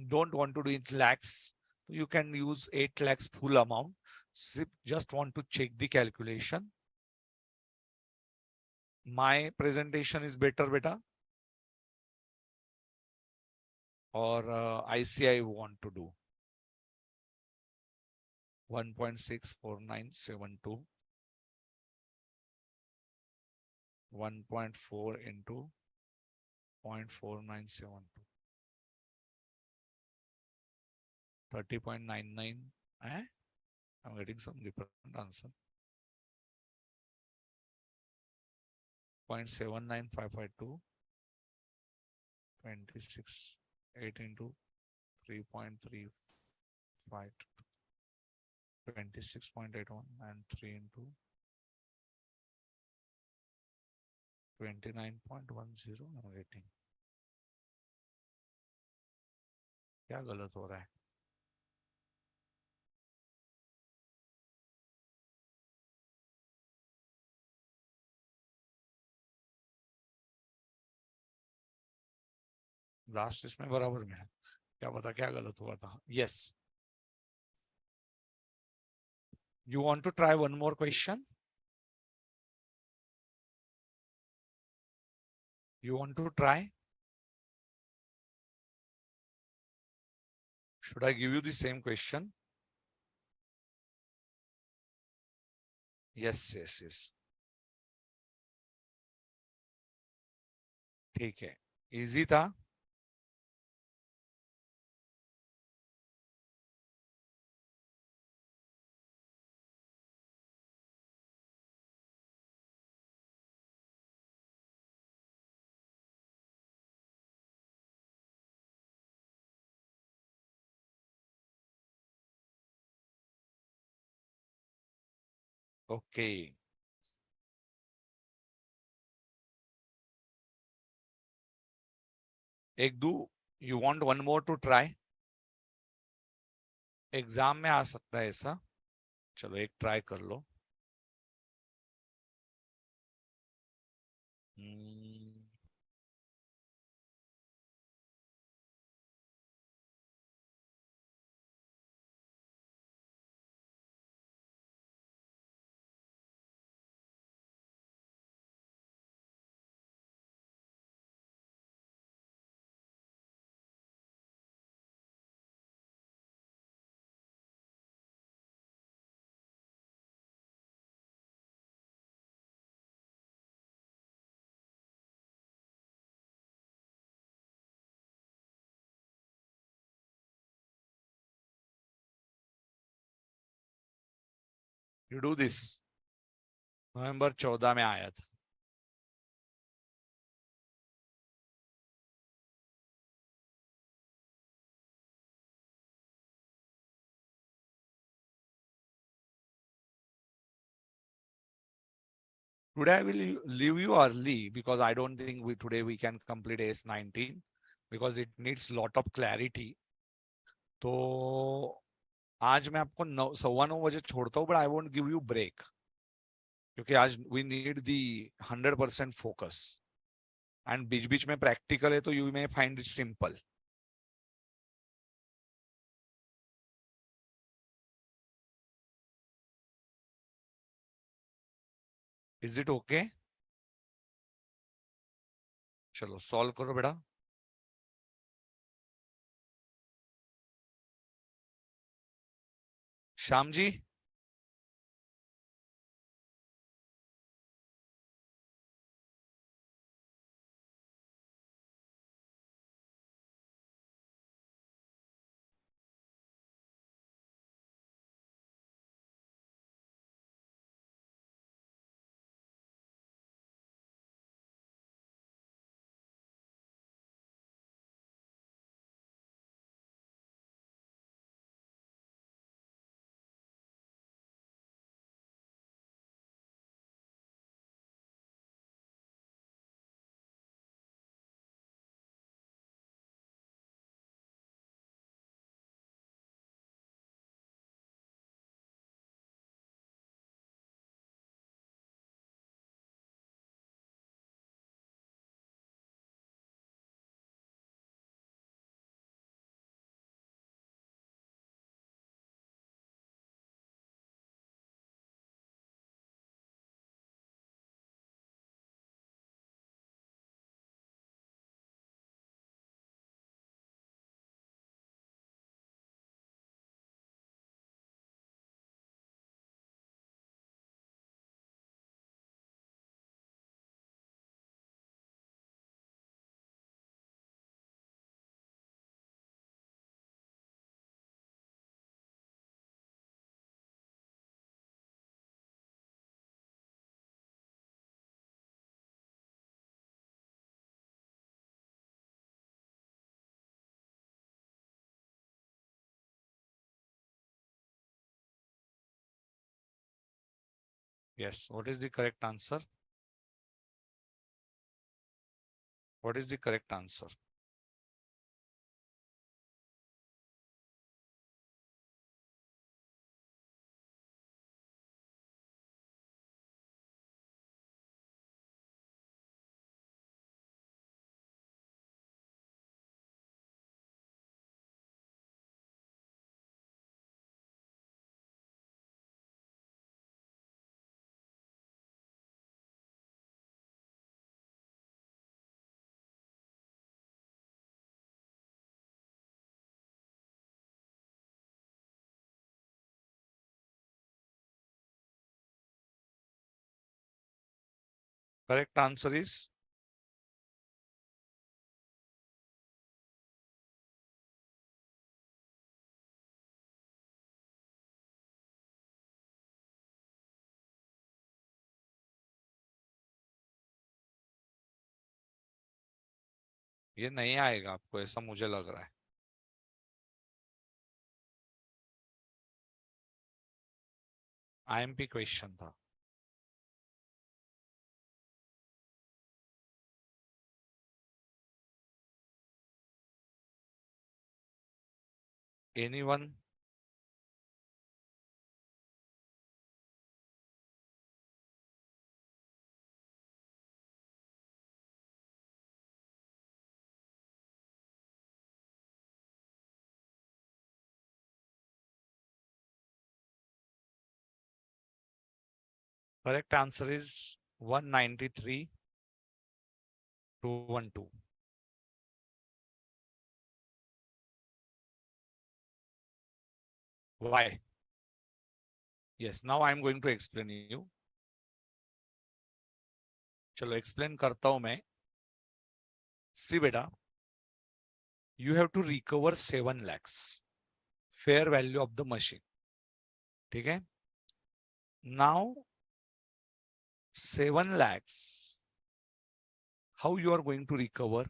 don't want to do it lakhs, you can use 8 lakhs full amount. Just want to check the calculation. My presentation is better beta, or ICI want to do 1.64972 1.4 into 0.4972 30.99. I'm getting some different answer. 0.79552 26 8 into 3.35 26.81 and 3 into 29.10 I'm getting. क्या गलत हो रहा है? Last इसमें बराबर में है, क्या पता क्या गलत हुआ था. Yes, you want to try one more question? You want to try? Should I give you the same question? Yes, yes, yes. ठीक है, इजी था. ओके, एक दो. You want one more to try? Exam में आ सकता है ऐसा. चलो एक ट्राई कर लो. You do this. नवंबर 14 में आया था. Today I will leave you early because I don't think today we can complete S19 because it needs lot of clarity. तो आज मैं आपको 9:15 छोड़ता हूँ, but I won't give you break क्योंकि आज we need the 100% focus and बीच बीच में practical है तो you may find it simple. Is it okay? चलो सॉल्व करो बेटा। Shyam ji, yes, what is the correct answer? What is the correct answer? Correct answer is ये नहीं आएगा आपको, ऐसा मुझे लग रहा है। आईएमपी क्वेश्चन था। Anyone? Correct answer is 193,212. Why? Yes, now I am going to explain you. चलो explain करता हूं मैं। See बेटा, you have to recover 7 lakhs fair value of the machine. ठीक है? Now 7 lakhs, how you are going to recover?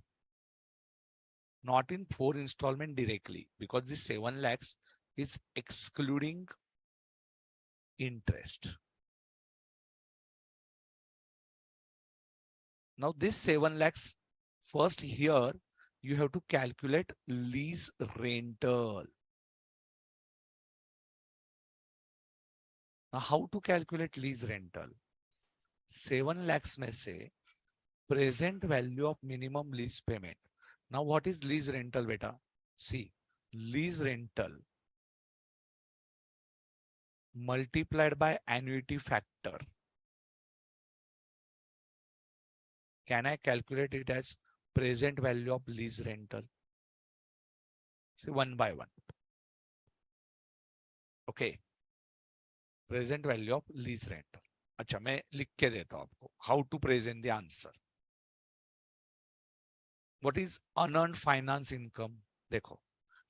Not in 4 installment directly, because this 7 lakhs is excluding interest. Now this 7 lakhs, first here you have to calculate lease rental. Now how to calculate lease rental? 7 lakhs में से present value of minimum lease payment. Now what is lease rental beta? See, lease rental multiplied by annuity factor Can I calculate it as present value of lease rental? See, one by one. Okay. Present value of lease rental. अच्छा, मैं लिख के देता हूं आपको. How to present the answer. What is unearned finance income? देखो,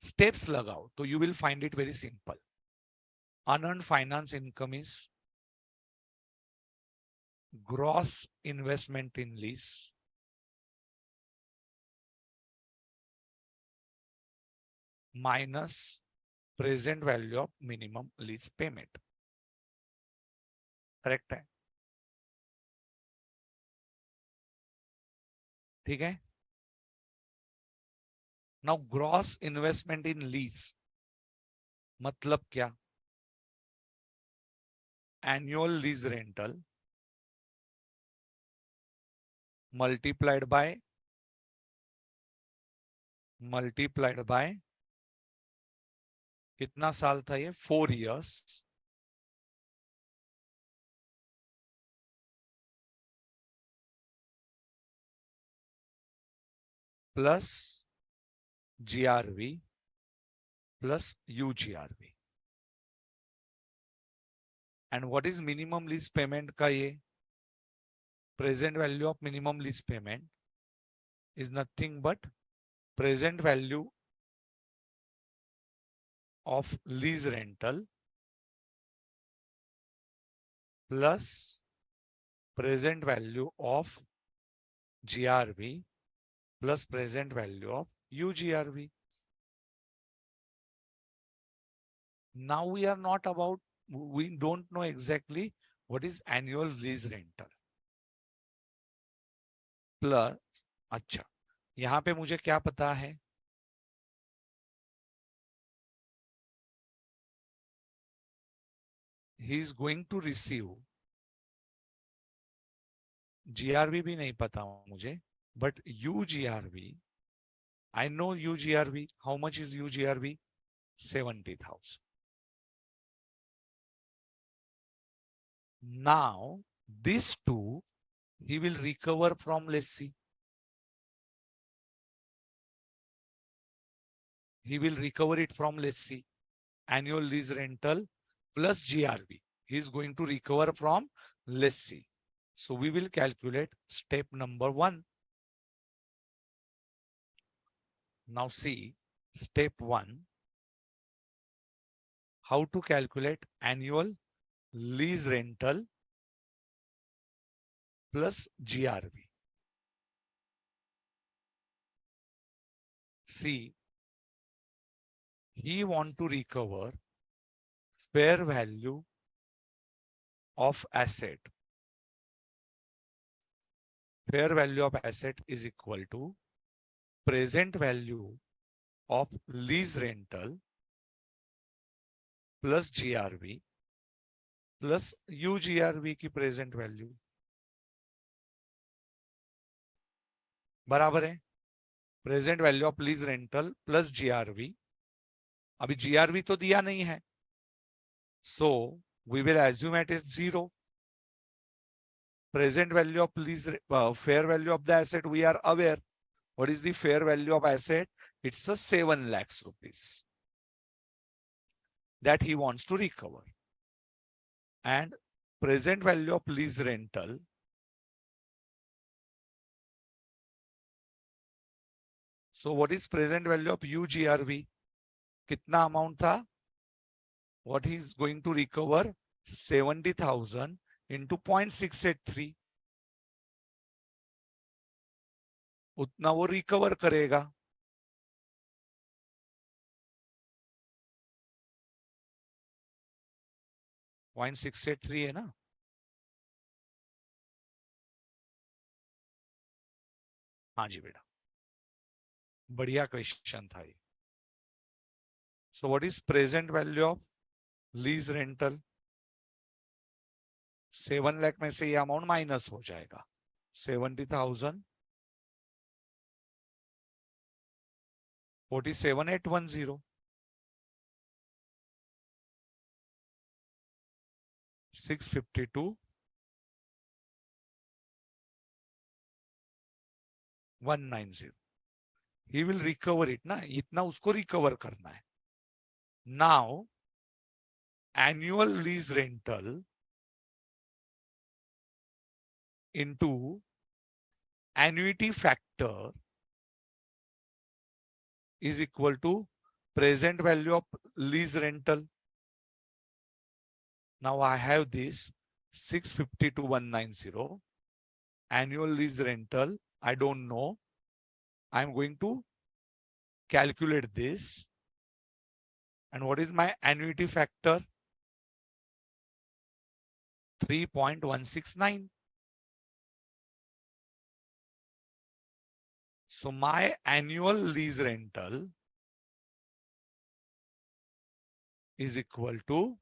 steps लगाओ तो you will find it very simple. Unearned finance income is gross investment in lease minus present value of minimum lease payment. Correct है? ठीक है. Now gross investment इन lease मतलब क्या? Annual lease rental multiplied by कितना साल था ये? 4 years plus GRV plus UGRV. And what is minimum lease payment का? ये present value of minimum lease payment is nothing but present value of lease rental plus present value of GRV plus present value of UGRV. Now we are not about, we don't know exactly what is annual lease rental. Plus, अच्छा, यहां पे मुझे क्या पता है? He is going to receive, GRV भी नहीं पता मुझे, but UGRV, I know UGRV. How much is UGRV? 70,000. Now, these two, he will recover from lessee. He will recover it from lessee. Annual lease rental plus GRV. He is going to recover from lessee. So we will calculate step number 1. Now see step 1. How to calculate annual lease rental plus GRV. See, he want to recover fair value of asset. Fair value of asset is equal to present value of lease rental plus GRV plus UGRV की present value. बराबर है? Present value of lease rental plus GRV. अभी GRV तो दिया नहीं है. So we will assume it is 0. Present value of lease, fair value of the asset, we are aware. What is the fair value of asset? It's a 7 lakhs rupees that he wants to recover. And present value of lease rental, so what is present value of UGRV? कितना amount था? What he is going to recover? 70,000 into 0.683. उतना वो recover करेगा. Point 683 है ना? हाँ जी बेटा, बढ़िया क्वेश्चन था ये. सो what is present value of lease rental? 7 lakh में से ये अमाउंट माइनस हो जाएगा. 70,000 47,810 652 190. He will recover it ना, इतना उसको recover करना है. Now annual lease rental into annuity factor is equal to present value of lease rental. Now I have this 650 to 190 annual lease rental. I don't know. I'm going to calculate this. And what is my annuity factor? 3.169. So my annual lease rental is equal to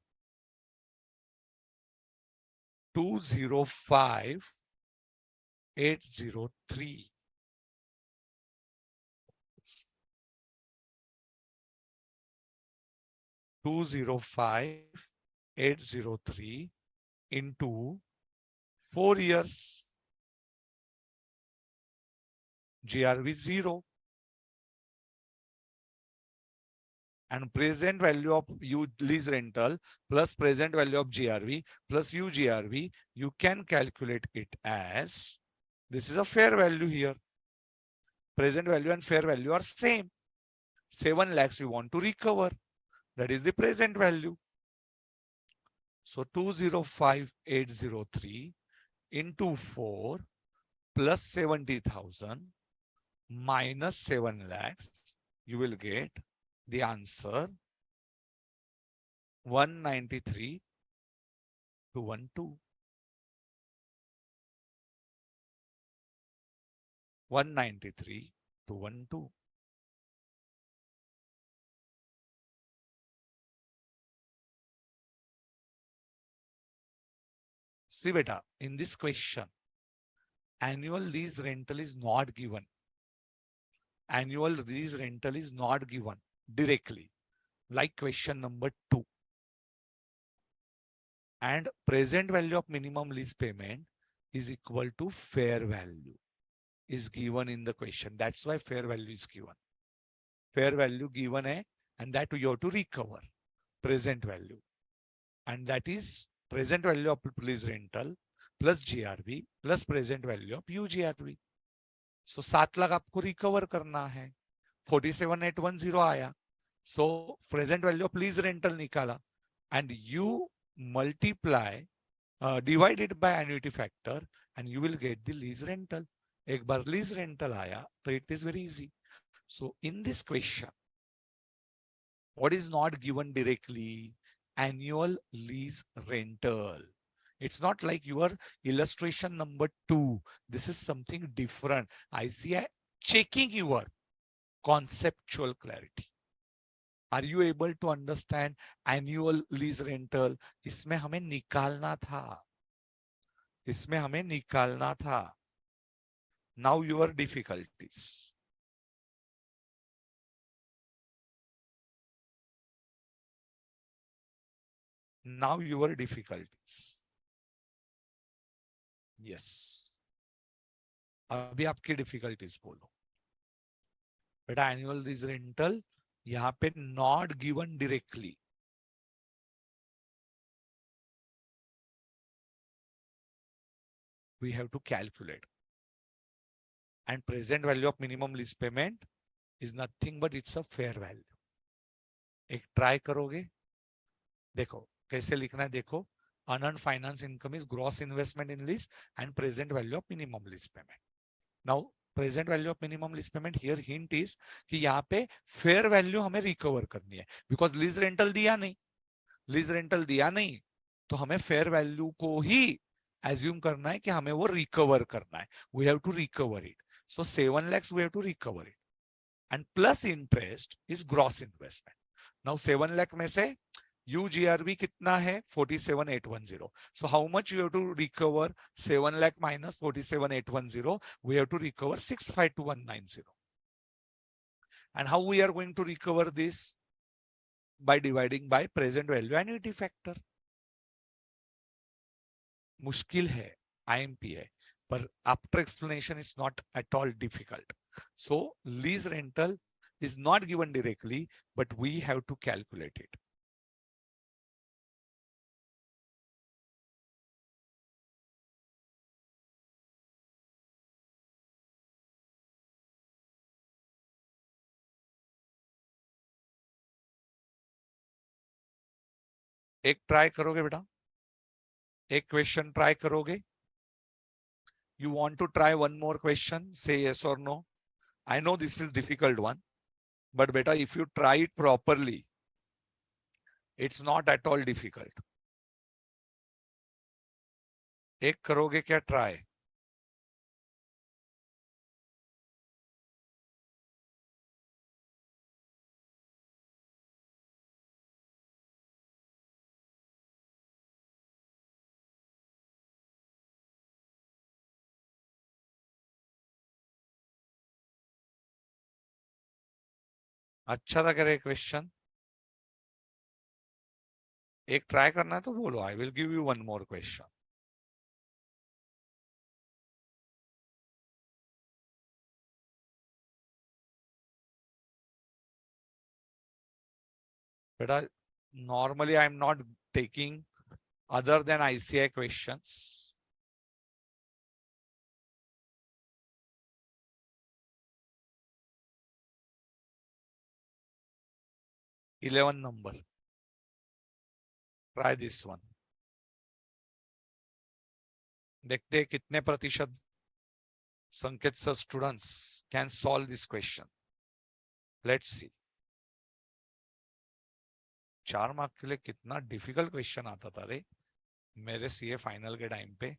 205,803. 205,803 into 4 years. GRV 0. And present value of lease rental plus present value of GRV plus UGRV, you can calculate it as, this is a fair value here. Present value and fair value are same. 7 lakhs you want to recover. That is the present value. So 205,803 into 4 plus 70,000 minus 7 lakhs, you will get the answer 193 to 12. 193 to 12. See beta, in this question, annual lease rental is not given. Annual lease rental is not given directly, like question number 2. And present value of minimum lease payment is equal to fair value is given in the question. That's why fair value is given. Fair value given hai, and that you have to recover present value. And that is present value of lease rental plus GRV plus present value of UGRV. So 7 lakh आपको recover करना है. 47,810 आया. So present value of lease rental निकाला. And you multiply, divide it by annuity factor, and you will get the lease rental. एक बार lease rental आया, so it is very easy. So in this question, what is not given directly? Annual lease rental. It's not like your illustration number 2. This is something different. I see checking your conceptual clarity. Are you able to understand annual lease rental? इसमें हमें निकालना था. इसमें हमें निकालना था. Now your difficulties. Now your difficulties. Yes. अभी आपकी difficulties बोलो. बेटा annual lease rental यहाँ पे not given directly. We have to calculate. And present value of minimum lease payment is nothing but it's a fair value. एक try करोगे? देखो कैसे लिखना है देखो. Unearned finance income is gross investment in lease and present value of minimum lease payment. Now present value of minimum lease payment, here hint is कि यहाँ पे fair value हमें recover करनी है, because lease rental दिया नहीं. Lease rental दिया नहीं तो हमें fair value को ही assume करना है कि हमें वो recover करना है. We have to recover it. So 7 lakhs we have to recover it. And plus interest is gross investment. Now 7 lakh में से UGRV कितना है? 47,810. So how much you have to recover? 7 lakh minus 47,810. We have to recover 652,190. And how we are going to recover this? By dividing by present value annuity factor. मुश्किल है, IMP है, but after explanation, it's not at all difficult. So lease rental is not given directly, but we have to calculate it. एक try करोगे बेटा? एक question try करोगे? You want to try one more question? Say yes or no. I know this is difficult one, but beta, if you try it properly, it's not at all difficult. एक करोगे क्या try? अच्छा था करे question? एक try करना है तो बोलो, I will give you one more question. बेटा, normally I am not taking other than ICI questions. Eleven number. Try this one. देखते हैं कितने प्रतिशत संकेत sir students can solve this question. Let's see. 4 mark के लिए कितना डिफिकल्ट क्वेश्चन आता था रे मेरे सीए फाइनल के टाइम पे.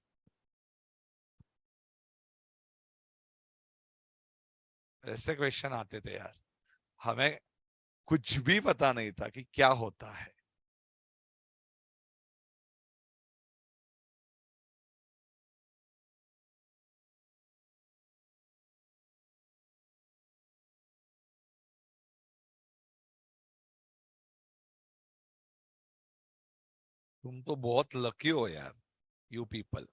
ऐसे क्वेश्चन आते थे यार, हमें कुछ भी पता नहीं था कि क्या होता है. तुम तो बहुत लकी हो यार, you people.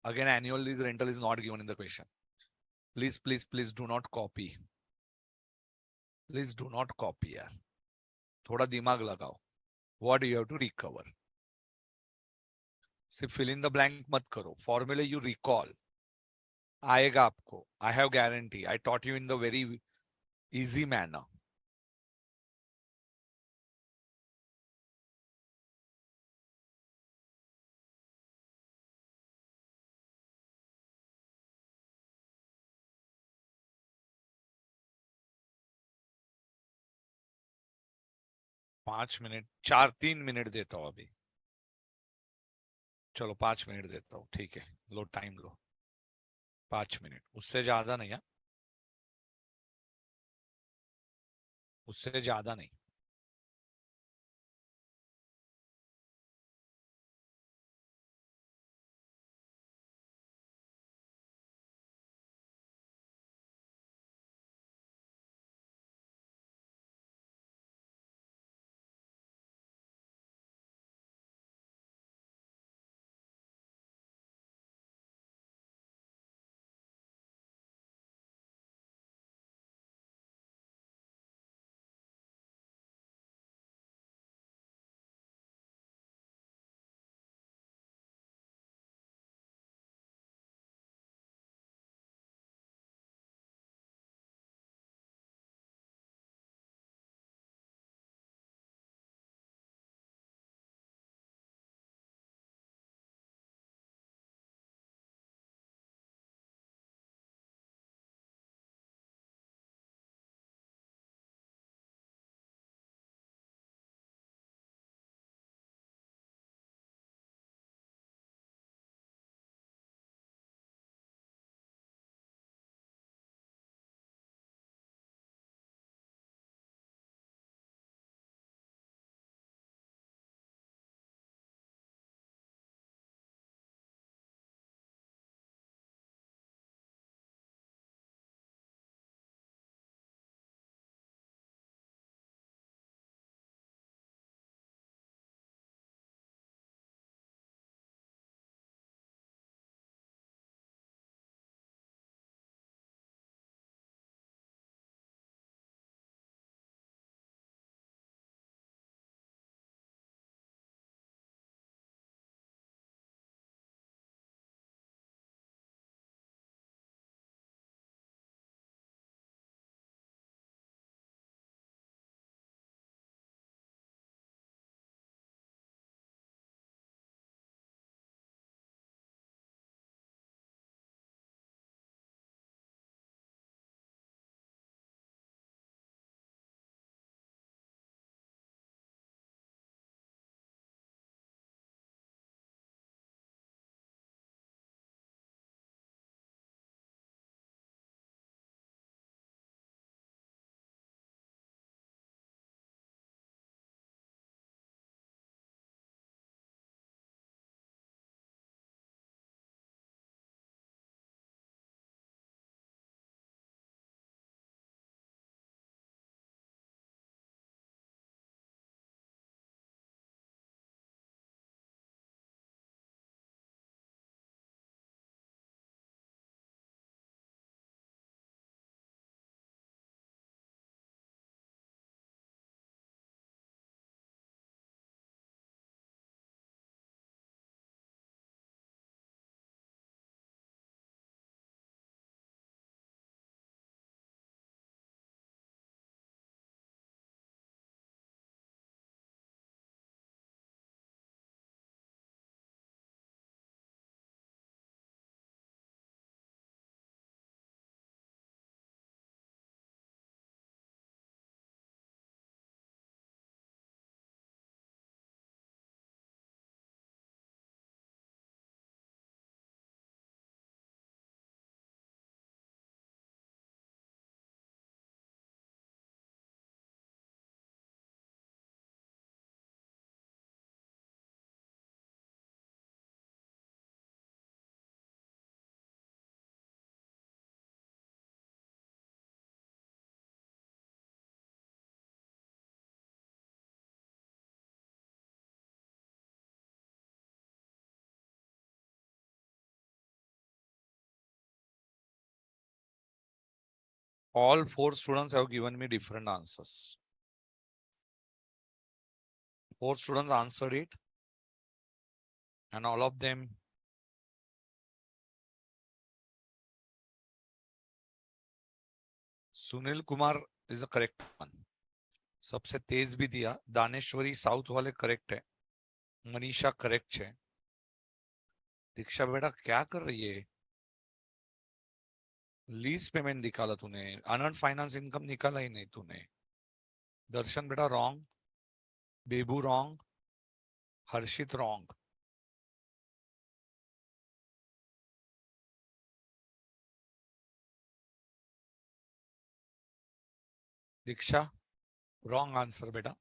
Again, annual lease rental is not given in the question. Please, please, please do not copy. Please do not copy यार. थोड़ा दिमाग लगाओ. What do you have to recover? सिर्फ fill in the blank मत करो. Formula you recall. आएगा आपको. I have guarantee. I taught you in the very easy manner. पांच मिनट, 3 मिनट देता हूं अभी. चलो 5 मिनट देता हूं, ठीक है. लो टाइम लो. 5 मिनट, उससे ज्यादा नहीं है. उससे ज्यादा नहीं. All 4 students have given me different answers. 4 students answered it, and all of them Sunil Kumar is the correct one. सबसे तेज भी दिया. दानेश्वरी साउथ वाले करेक्ट है. मनीषा करेक्ट है. दीक्षा बेटा क्या कर रही है? लीज पेमेंट निकाला तूने, अनअर्न्ड फाइनेंस इनकम निकाला ही नहीं तूने. दर्शन बेटा रॉन्ग, बेबू रॉन्ग, हर्षित रॉन्ग. दीक्षा रॉन्ग आंसर बेटा.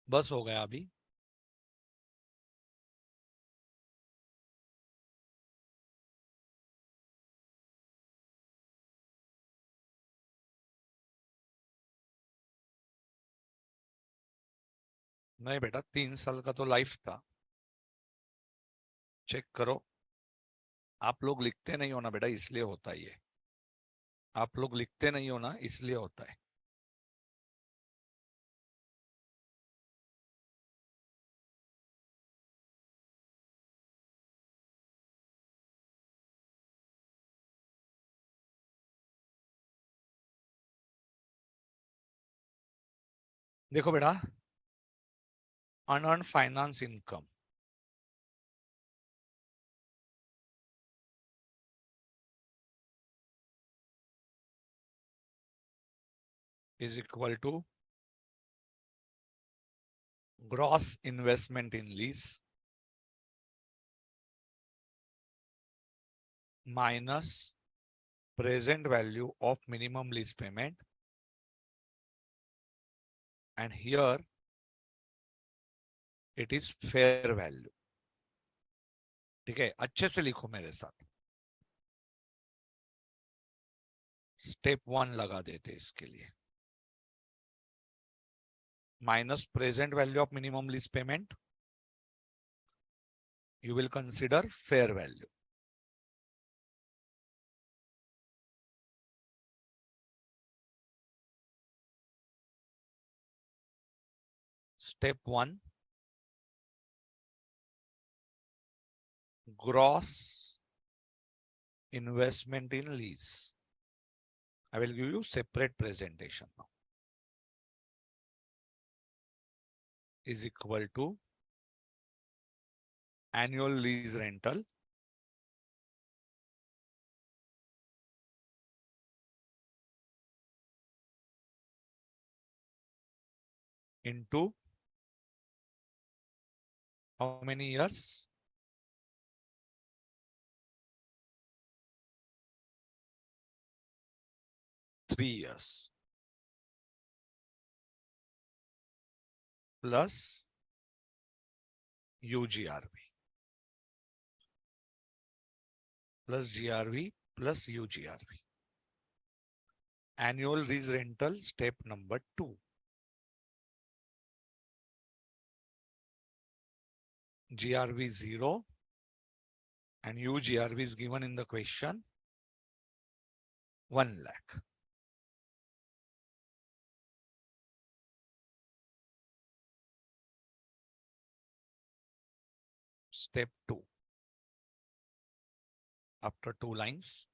बस हो गया अभी. नहीं बेटा 3 साल का तो लाइफ था. चेक करो. आप लोग लिखते नहीं हो ना बेटा, इसलिए होता है ये. आप लोग लिखते नहीं हो ना, इसलिए होता है. देखो बेटा, unearned finance income is equal to gross investment in lease minus present value of minimum lease payment, and here it is fair value. ठीक है, अच्छे से लिखो मेरे साथ. स्टेप 1 लगा देते इसके लिए. Minus present value of minimum lease payment, you will consider fair value. Step 1, gross investment in lease. I will give you separate presentation now. Is equal to annual lease rental into how many years? 3 years plus UGRV plus GRV plus UGRV. Annual lease rental, step number 2. GRV 0 and UGRV is given in the question 1 lakh. Step 2. After 2 lines,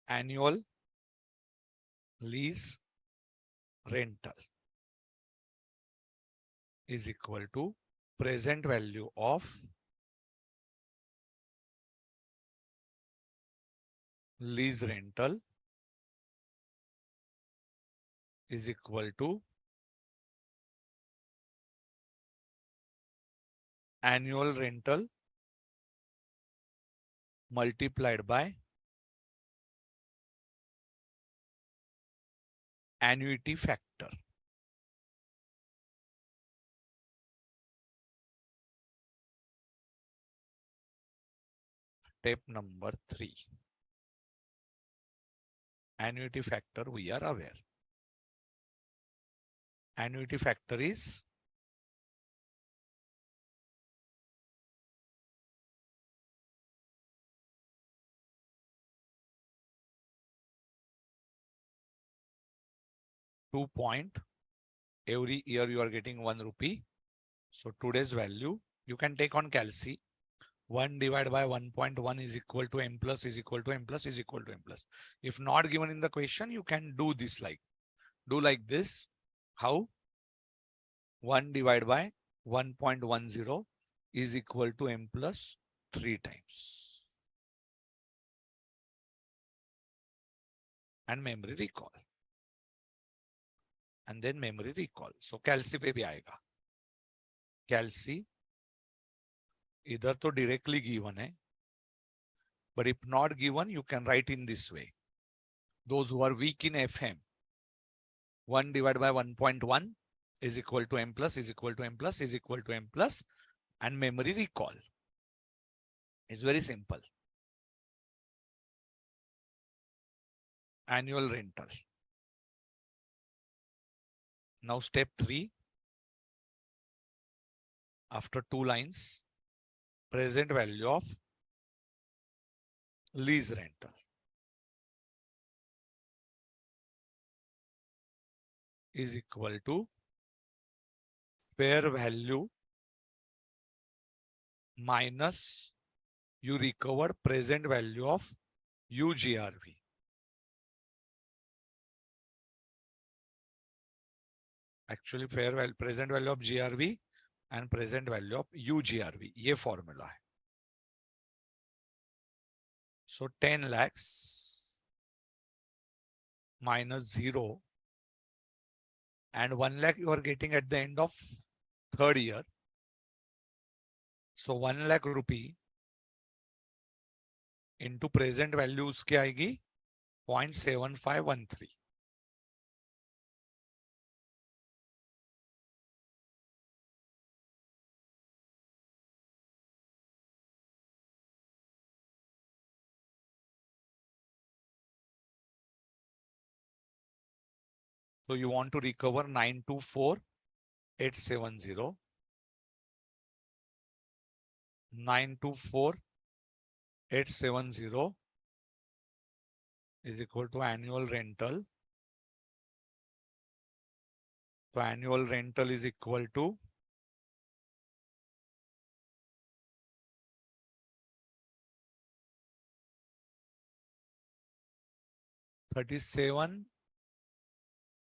annual lease rental is equal to present value of lease rental is equal to annual rental multiplied by annuity factor. Step number 3. Annuity factor we are aware. Annuity factor is 2 point. Every year you are getting 1 rupee. So today's value you can take on calci. 1 divided by 1.1 is equal to m plus is equal to m plus is equal to m plus. If not given in the question, you can do this do like this. How? 1 divided by 1.10 is equal to m plus 3 times. And memory recall. And then memory recall. So calci पे भी आएगा. Calci इधर तो directly given है. But if not given, you can write in this way. Those who are weak in FM, 1 divided by 1.1 is equal to m plus is equal to m plus is equal to m plus, and memory recall. It's very simple. Annual rental. Now step 3. After 2 lines, present value of lease rental is equal to fair value minus you recover present value of UGRV. Actually fair value, present value of GRV and present value of UGRV. ये formula है. So 10 lakhs minus 0 and 1 lakh you are getting at the end of 3rd year. So 1 lakh rupee into present value उसके आएगी 0.7513. So you want to recover 924,870. 924,870 is equal to annual rental. So annual rental is equal to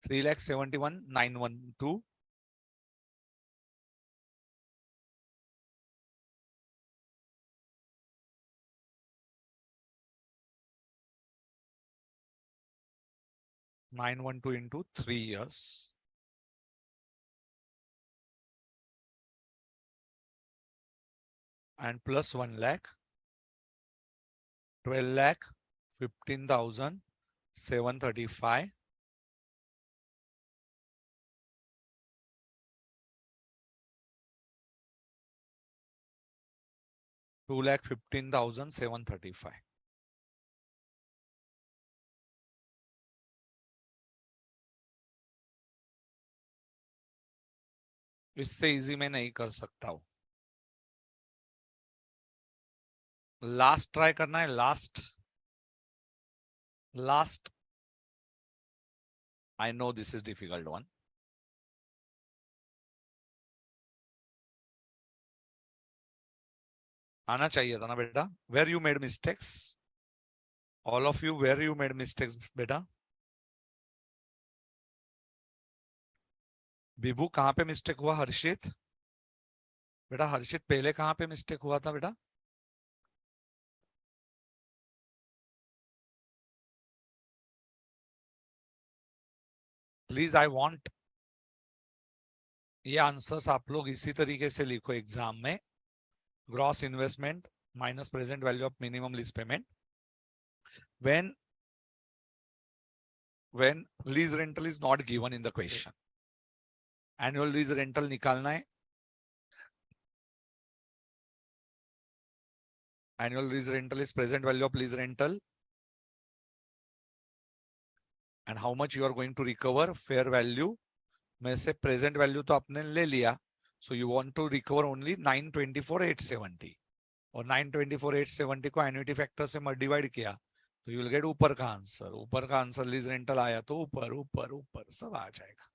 3,71,912. into 3 years. And plus 1 lakh, 12 lakh, 15,735. Two lakh 15,735. इससे easy मैं नहीं कर सकता हूं. Last try करना है. Last I know this is difficult one. आना चाहिए था ना बेटा. Where you made mistakes? All of you, where you made mistakes बेटा? विभू कहाँ पे मिस्टेक हुआ? हर्षित बेटा, हर्षित पहले कहाँ पे मिस्टेक हुआ था बेटा? प्लीज आई वांट ये आंसर्स आप लोग इसी तरीके से लिखो एग्जाम में. Gross investment minus present value of minimum lease payment. when lease rental is not given in the question, annual lease rental निकालना है. Annual lease rental is present value of lease rental and how much you are going to recover. Fair value में से present value तो आपने ले लिया. So you want to recover only 924,870 और 924,870 को annuity factor से डिवाइड किया तो यू विल गेट ऊपर का आंसर। ऊपर का आंसर लीज रेंटल आया तो ऊपर ऊपर ऊपर सब आ जाएगा।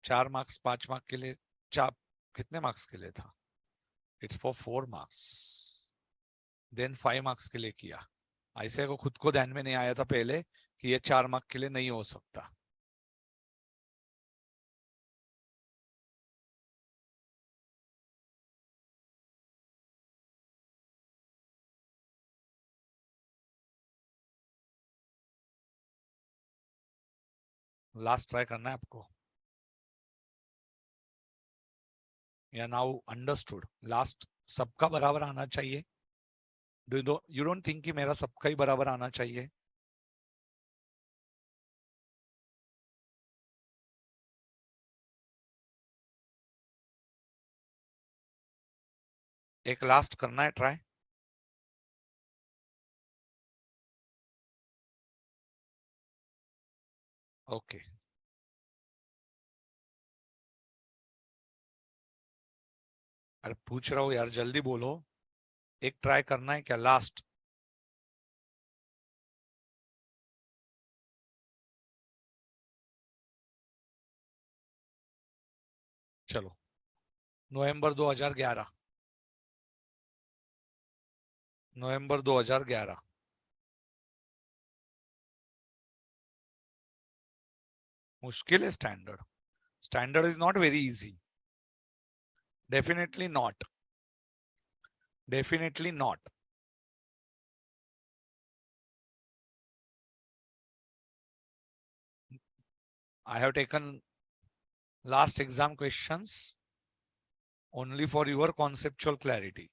4 मार्क्स 5 मार्क्स के लिए, चार कितने मार्क्स के लिए था? It's for 4 marks, then 5 marks के लिए किया। ऐसे को खुद को ध्यान में नहीं आया था पहले कि ये 4 मार्क्स के लिए नहीं हो सकता। लास्ट ट्राई करना है आपको, या नाउ अंडरस्टूड? लास्ट सबका बराबर आना चाहिए। डू यू डोंट थिंक कि मेरा सबका ही बराबर आना चाहिए? एक लास्ट करना है ट्राई। ओके, अरे पूछ रहा हूँ यार, जल्दी बोलो। एक ट्राई करना है क्या लास्ट? चलो, नवंबर 2011। नवंबर 2011। मुश्किल है standard? Standard is not very easy. Definitely not, definitely not. I have taken last exam questions only for your conceptual clarity.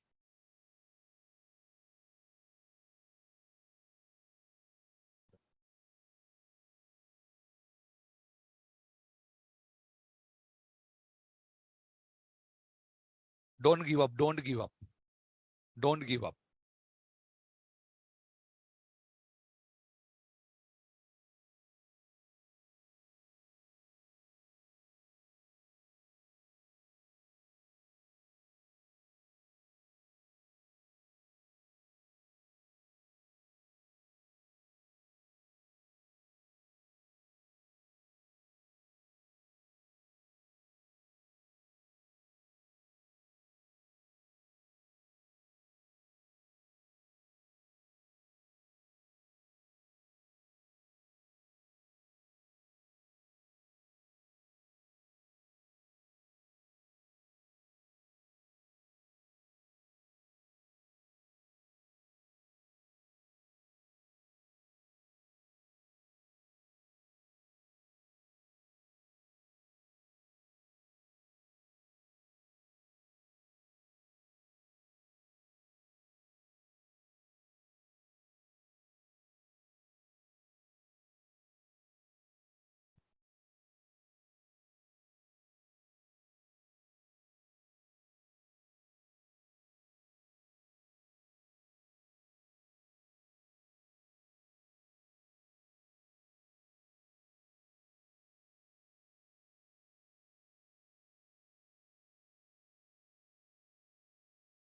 Don't give up, don't give up, don't give up.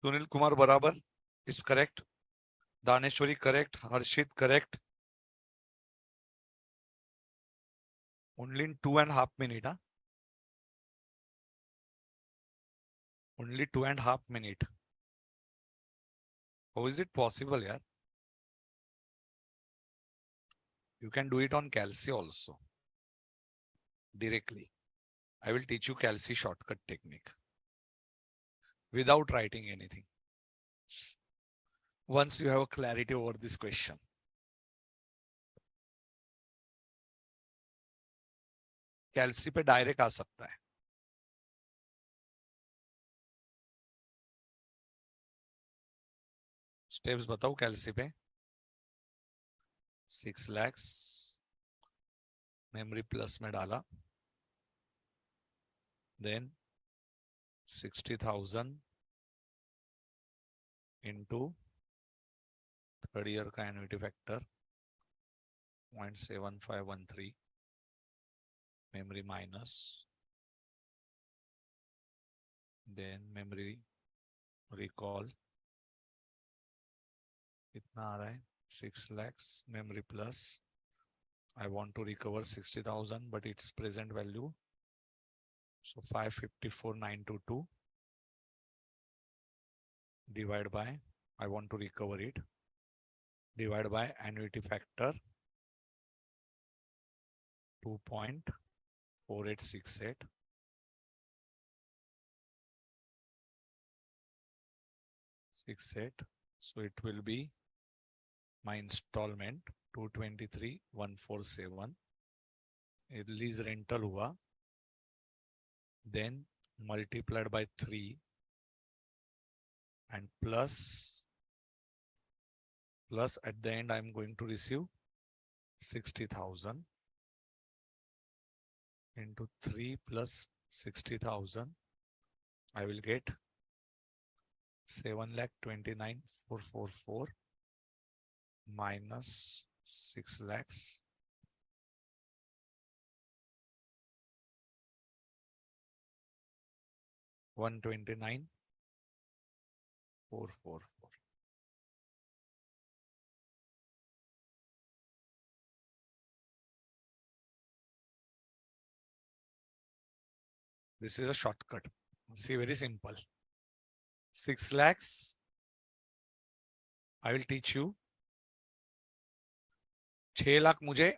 Sunil Kumar Barabar is correct. Daneshwari correct. Harshit correct. Only in 2.5 minutes. Huh? Only 2.5 minutes. How is it possible, yeah? You can do it on Calci also. Directly. I will teach you Calci shortcut technique. Without writing anything. Once you have a clarity over this question. कैल्सी पे direct आ सकता है। Steps बताओ कैल्सी पे। 6 lakh memory plus में डाला, then 60,000 into third year का annuity factor 0.7513 memory minus, then memory recall कितना आ रहा है 6 lakhs memory plus I want to recover 60,000 but its present value so 554,922 divide by I want to recover it divide by annuity factor 2.4868 68 so it will be my installment 223,147 lease rental हुआ then multiplied by 3 and plus at the end I'm going to receive 60,000 into 3 plus 60,000 I will get 7,29,444 minus 6 lakhs 129,444 this is a shortcut see very simple 6 lakhs I will teach you 6 lakh मुझे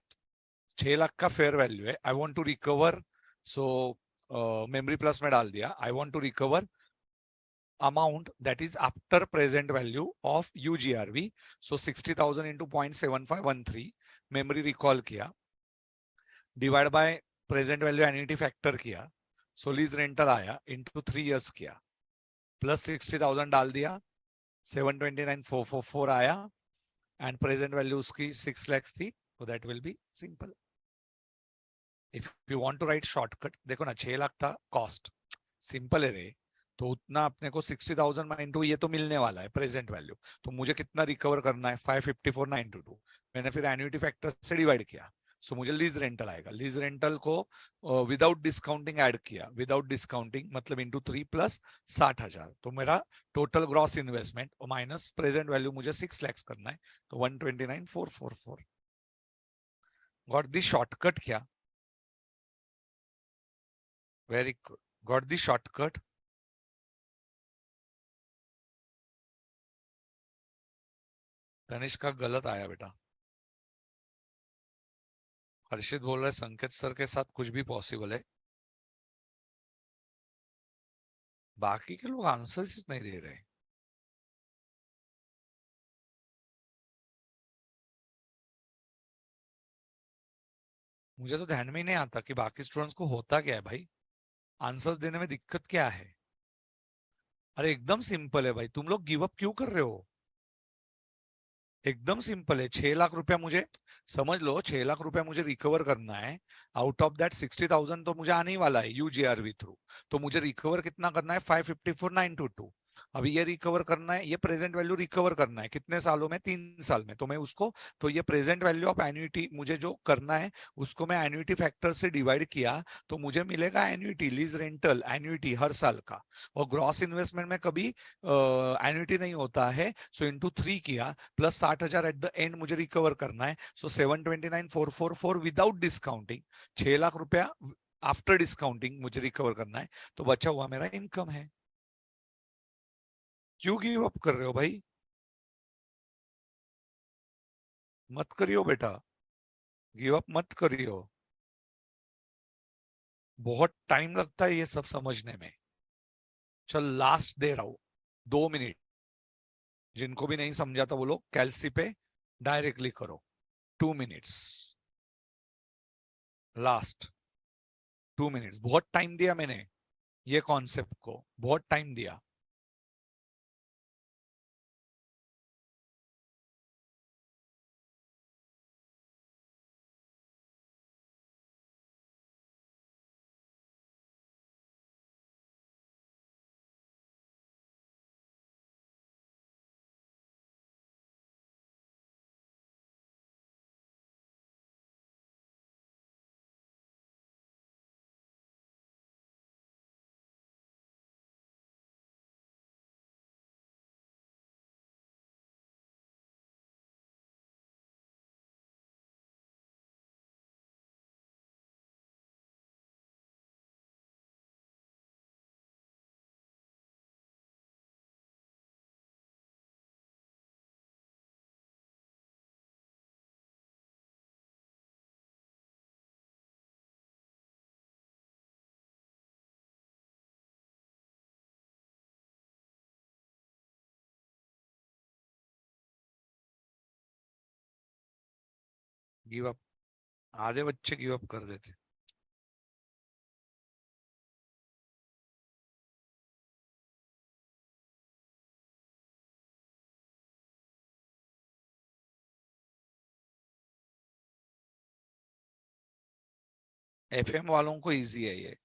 6 लाख का fair value है I want to recover so memory plus में डाल दिया I want to recover amount that is after present value of UGRV so 60,000 into 0.7513 memory recall किया divide by present value annuity factor किया so lease rental आया into 3 years किया plus 60,000 डाल दिया 729,444 आया and present value उसकी 6 lakhs थी so that will be simple if you want to write shortcut देखो ना 6 लाख था cost सिंपल है रे तो उतना अपने को 60,000 इंटू ये तो मिलने वाला है प्रेजेंट वैल्यू तो मुझे कितना रिकवर करना है 554,922 मैंने फिर एन्युटी फैक्टर से डिवाइड किया सो मुझे लीज रेंटल आएगा लीज रेंटल को विदाउट डिस्काउंटिंग ऐड किया विदाउट डिस्काउंटिंग मतलब इंटू 3 प्लस 60,000 तो मेरा टोटल ग्रॉस इन्वेस्टमेंट और माइनस प्रेजेंट वैल्यू मुझे 6 lakhs करना है तो 129,444 गॉट दी शॉर्टकट क्या very good got the shortcut Ganesh का गलत आया बेटा हर्षित बोल रहे संकेत सर के साथ कुछ भी पॉसिबल है बाकी के लोग आंसर्स नहीं दे रहे मुझे तो ध्यान में ही नहीं आता कि बाकी स्टूडेंट्स को होता क्या है भाई आंसर्स देने में दिक्कत क्या है अरे एकदम सिंपल है भाई तुम लोग गिव अप क्यों कर रहे हो एकदम सिंपल है 6 लाख रुपया मुझे समझ लो 6 लाख रुपया मुझे रिकवर करना है आउट ऑफ दैट 60,000 तो मुझे आने ही वाला है यूजीआरवी थ्रू तो मुझे रिकवर कितना करना है 554,922 अभी ये रिकवर करना है ये प्रेजेंट वैल्यू रिकवर करना है कितने सालों में 3 साल में तो मैं उसको तो ये प्रेजेंट वैल्यू ऑफ एन्युटी मुझे जो करना है उसको मैं एन्युटी फैक्टर से डिवाइड किया तो मुझे मिलेगा एन्युटी लीज रेंटल एन्युटी हर साल का और ग्रॉस इन्वेस्टमेंट में कभी एन्युटी नहीं होता है सो इंटू 3 किया प्लस 60,000 एट द एंड मुझे रिकवर करना है सो 729,444 विदाउट डिस्काउंटिंग 6 लाख रुपया आफ्टर डिस्काउंटिंग मुझे रिकवर करना है तो बचा हुआ मेरा इनकम है क्यों गिव अप कर रहे हो भाई मत करियो बेटा गिव अप मत करियो बहुत टाइम लगता है ये सब समझने में चल लास्ट दे रहा हूं 2 मिनट जिनको भी नहीं समझा था वो लोग कैलसी पे डायरेक्टली करो 2 मिनट्स लास्ट 2 मिनट्स बहुत टाइम दिया मैंने ये कॉन्सेप्ट को बहुत टाइम दिया गिव अप, आधे बच्चे गिव अप कर देते। एफएम वालों को इजी है ये।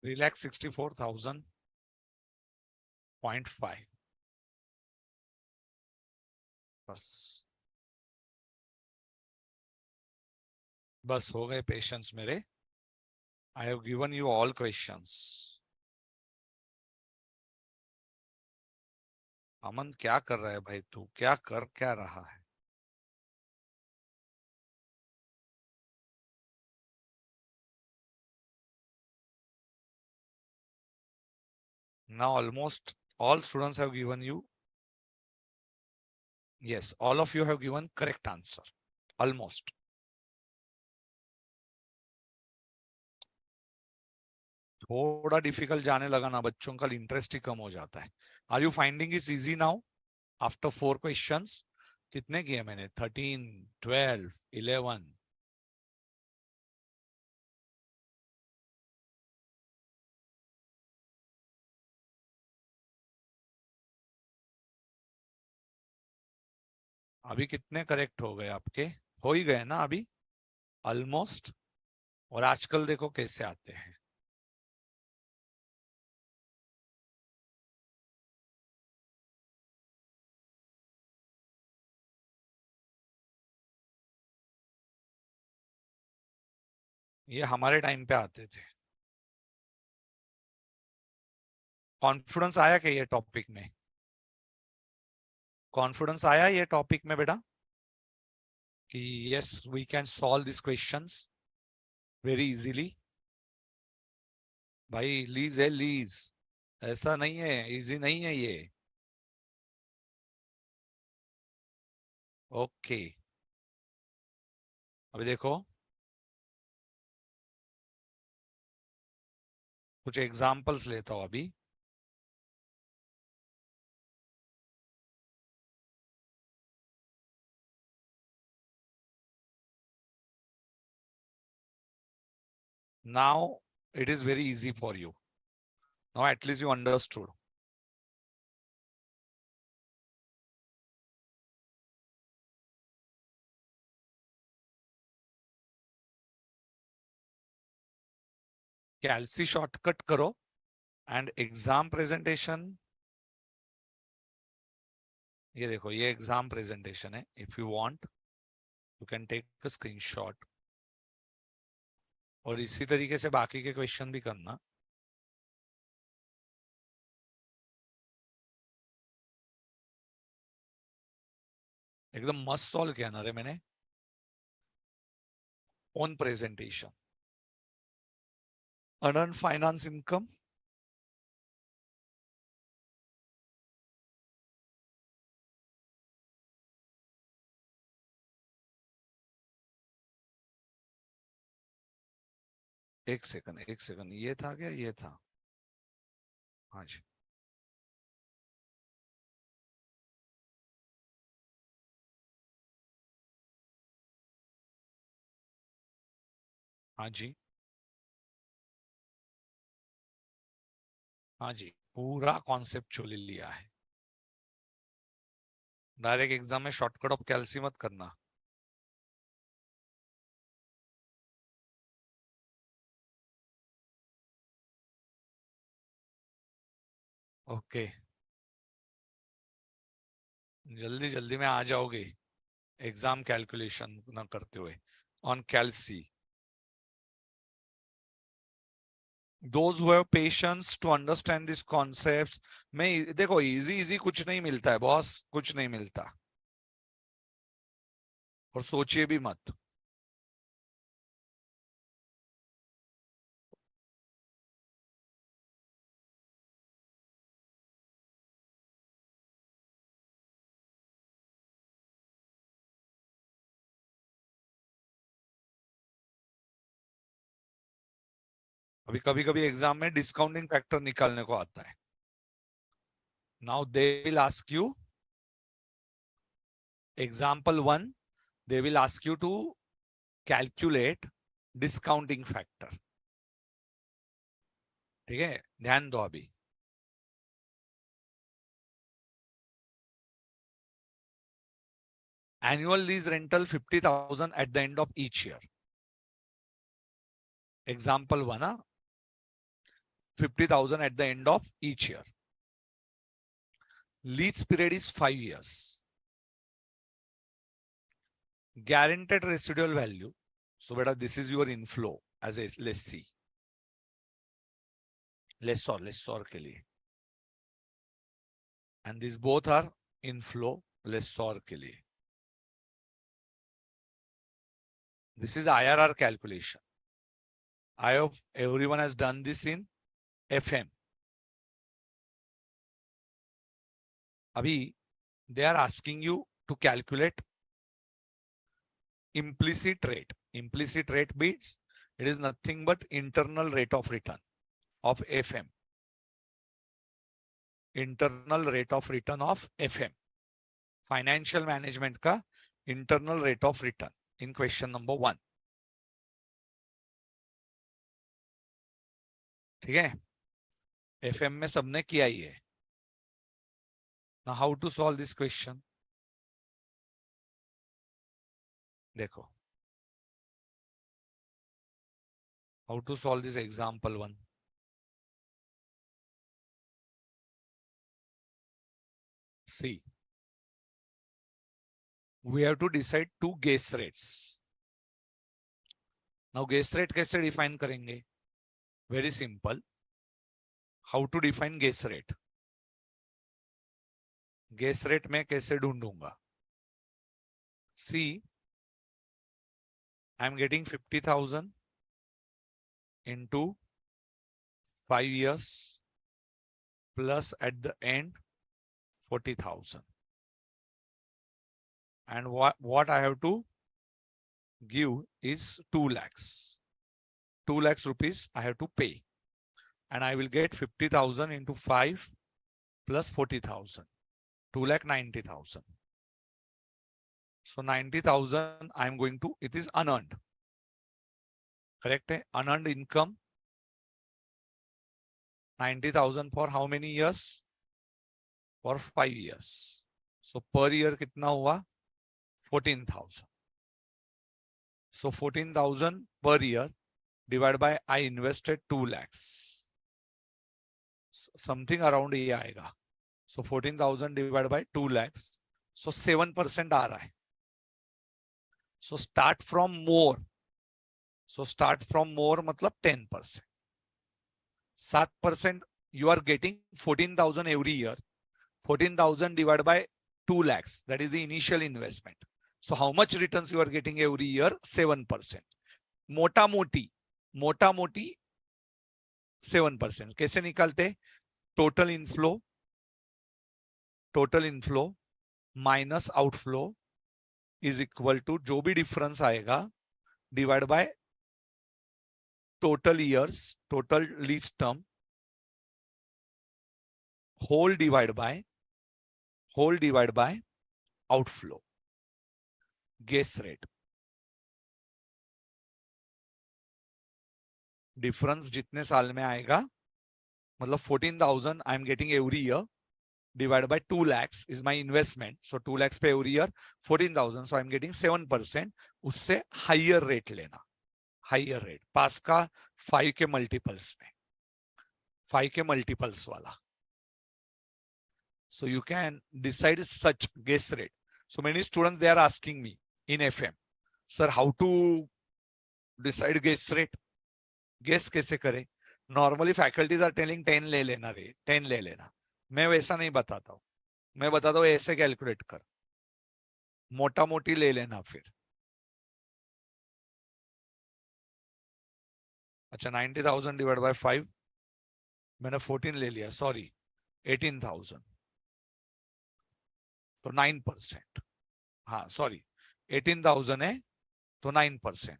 रिलैक्स 64,000.5 बस। बस हो गए पेशेंस मेरे। I have given you all questions. Aman क्या कर रहा है भाई, तू क्या कर क्या रहा है? Now almost all students have given you, yes, all of you have given correct answer. Almost. थोड़ा डिफिकल्ट जाने लगा ना, बच्चों का इंटरेस्ट ही कम हो जाता है। Are you finding is easy now after 4 questions? कितने किए मैंने? 13, 12, 11। अभी कितने करेक्ट हो गए आपके? हो ही गए ना अभी ऑलमोस्ट। और आजकल देखो कैसे आते हैं। ये हमारे टाइम पे आते थे। कॉन्फिडेंस आया क्या ये टॉपिक में? कॉन्फिडेंस आया ये टॉपिक में बेटा कि yes we can solve this questions very easily? भाई लीज है लीज, ऐसा नहीं है, इजी नहीं है ये। ओके, अभी देखो कुछ एग्जांपल्स लेता हूं अभी। Now it is very easy for you. Now at least you understood. Calci shortcut करो एंड एग्जाम प्रेजेंटेशन, ये देखो ये एग्जाम प्रेजेंटेशन है. If you want you can take a screenshot और इसी तरीके से बाकी के क्वेश्चन भी करना. एकदम मस्त सॉल्व किया ना रे मैंने on presentation. Unearned finance income, एक सेकंड ये था क्या, ये था. हाँ जी. हाँ जी. हाँ जी, पूरा कॉन्सेप्चुअली लिया है. डायरेक्ट एग्जाम में शॉर्टकट ऑफ कैलसी मत करना. ओके, जल्दी जल्दी में आ जाओगे एग्जाम कैलकुलेशन ना करते हुए on calci. Those who have patience to understand these concepts. में देखो इजी इजी कुछ नहीं मिलता है बॉस, कुछ नहीं मिलता. और सोचिए भी मत. अभी कभी कभी एग्जाम में डिस्काउंटिंग फैक्टर निकालने को आता है. Now they will ask you example 1, they will ask you to calculate discounting factor. ठीक है, ध्यान दो अभी. Annual lease rental 50,000 at the end of each year. Example 1, 50,000 at the end of each year. Lease period is 5 years. Guaranteed residual value. So beta, this is your inflow as a lessee. Lessor के लिए. And these both are inflow lessor के लिए. This is IRR calculation. I hope everyone has done this in FM. Abhi, they are asking you to calculate implicit rate. Implicit rate means it is nothing but internal rate of return of FM. Internal rate of return of FM. Financial management का internal rate of return in question number 1. ठीक है, FM में सबने किया ही है. Now how to solve this question? देखो, how to solve this example 1. See, we have to decide two guess rates. Now guess rate कैसे define करेंगे? Very simple. How to define guess rate? Guess rate मैं कैसे ढूंढूंगा? See, I am getting 50,000 into 5 years plus at the end 40,000. And what I have to give is 2 lakhs. 2 lakhs rupees I have to pay. And I will get 50,000 into 5 plus 40,000. 2,90,000. So 90,000 I am going to, it is unearned. Correct है। Unearned income 90,000 for how many years? For 5 years. So per year कितना हुआ? 14,000। So 14,000 per year divide by I invested 2 lakhs, something around ये आएगा। So 14,000 divide by 2 lakhs, so 7% आ रहा है। So start from more, so start from more मतलब 10%। 7% you are getting 14,000 every year. 14,000 divided by 2 lakhs, that is the initial investment. So how much returns you are getting every year? 7%. मोटा मोटी 7%। कैसे निकालते? Total inflow minus outflow is equal to जो भी difference आएगा divide by total years, total lease term, whole divide by outflow. Guess rate, difference जितने साल में आएगा, मतलब 14,000 I am getting every year divided by 2 lakhs is my investment. So 2 lakhs पे every year 14,000. So I'm getting 7%. उससे higher rate लेना, higher rate पास का 5 के multiples में, 5 के multiples वाला. So you can decide such guess rate. So many students they are asking me in FM, sir, how to decide guess rate? Guess कैसे करें? Normally faculties are telling 10 ले लेना रे, 10 ले लेना. मैं वैसा नहीं बताता हूं, मैं बताता हूं ऐसे कैलकुलेट कर, मोटा मोटी ले लेना फिर। अच्छा 90,000 डिवाइड बाय 5, मैंने 14 ले लिया, सॉरी 18,000, तो 9%। हाँ सॉरी 18,000 है तो 9%।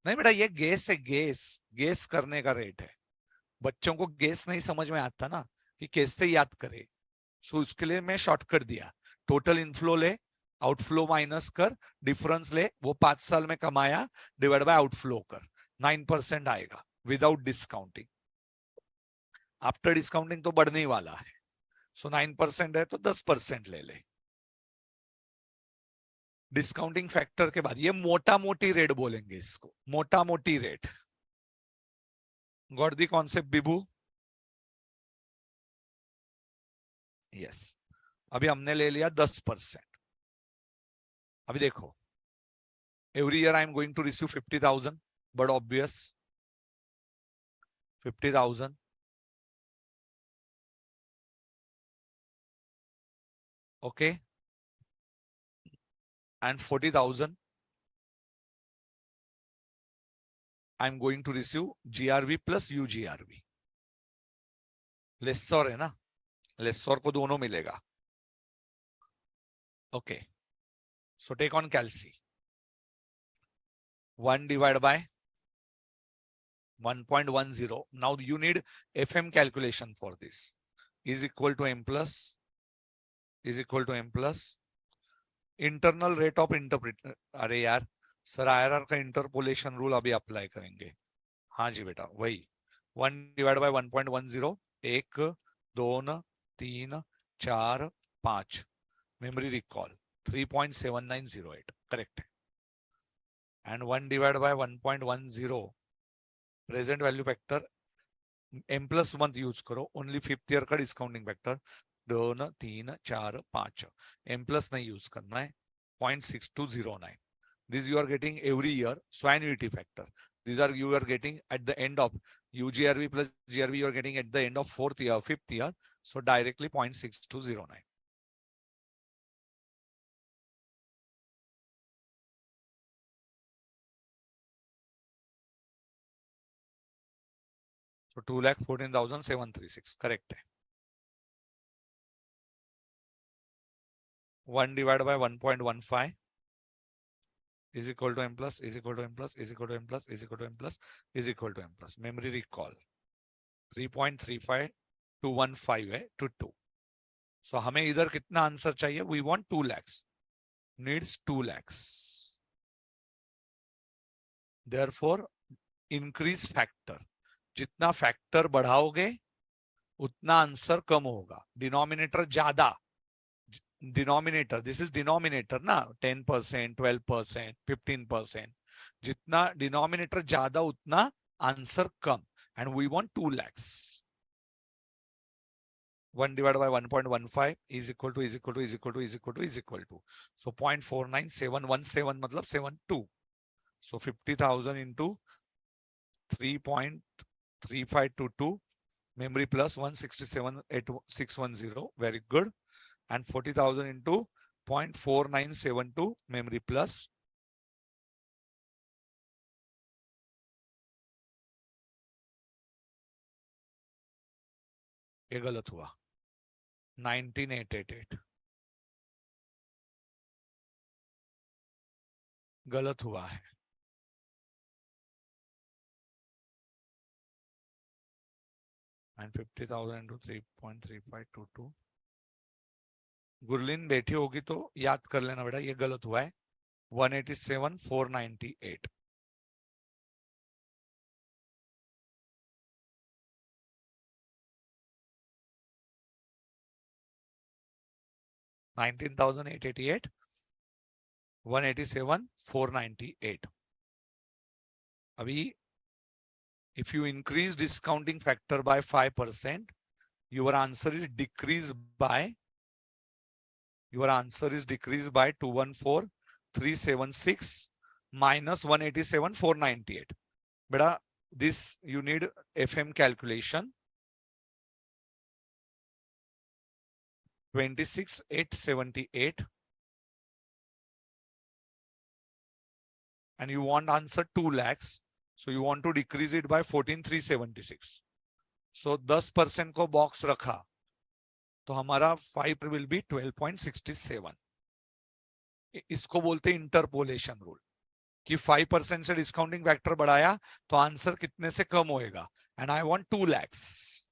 नहीं बेटा ये गेस है, गेस करने का रेट है। बच्चों को गेस नहीं समझ में आता ना कि कैसे याद करे, सो इसके लिए मैं शॉर्ट कर दिया। टोटल इनफ्लो ले, आउटफ्लो माइनस कर, डिफरेंस ले, वो 5 साल में कमाया डिवाइड बाय आउटफ्लो कर, 9% आएगा विदाउट डिस्काउंटिंग। आफ्टर डिस्काउंटिंग तो बढ़ने ही वाला है। सो 9% है तो 10% ले ले डिस्काउंटिंग फैक्टर के बाद। ये मोटा मोटी रेट बोलेंगे इसको, मोटा मोटी rate. Got the concept Vibhu? Yes. अभी हमने ले लिया 10%। अभी देखो every year I am going to receive 50,000, but obvious 50,000 okay, and 40,000 I am going to receive GRV plus UGRV. Lessor है ना, लेसर को दोनों मिलेगा। Okay so take on calci, 1 divide by 1.10. Now you need FM calculation for this. Is equal to M plus, is equal to M plus internal rate of interpret। अरे यार sir IRR का interpolation rule अभी apply करेंगे। हाँ जी बेटा वही 1 divide by 1.10, 1 2 3 4 5, memory recall 3.7908 correct है। And 1 divide by 1.10 present value factor M plus मत यूज करो, ओनली 5th ईयर का डिस्काउंटिंग फैक्टर 2 3 4 5, M प्लस नहीं यूज करना है, 0.6209। This you are getting every year, so annuity factor these are you are getting at the end of UGRV plus GRV, you are getting at the end of 4th year 5th year, so directly 0.6209। so 2,14,736 correct है। 1 divide bye 1.15 is equal to M plus, is equal to M plus, is equal to M plus, is equal to M plus, is equal to M plus। memory recall 3.35 है to 2। so हमें इधर कितना answer चाहिए? we want 2 lakhs, needs 2 lakhs। Therefore increase factor, जितना factor बढ़ाओगे उतना answer कम होगा. Denominator ज्यादा, denominator, this is denominator ना, 10%, 12%, 15%, जितना डिनोमिनेटर ज्यादा उतना आंसर कम. And we want 2 lakhs. 1 divided by 1.15 is equal to is equal to is equal to is equal to is equal to. So 0.49717 मतलब 72. So 50,000 into 3.3522 memory plus 167,8610. Very good. And 40,000 into 0.4972 memory plus ये गलत हुआ. 19,888 गलत हुआ है. And 50,000 into 3.3522. Gurleen बैठी होगी तो याद कर लेना बेटा, ये गलत हुआ है. 187,498. $19,888, 187,498. अभी if you increase discounting factor by 5%, your answer is decreased by 214,376 minus 187,498. Beta, this you need FM calculation. 26,878. And you want answer 2 lakhs. So you want to decrease it by 14,376. So 10% को box रखा तो हमारा 5 will be 12.67. इसको बोलते हैं interpolation rule, कि 5% से discounting factor बढ़ाया तो आंसर कितने से कम होएगा. And I want 2 lakhs.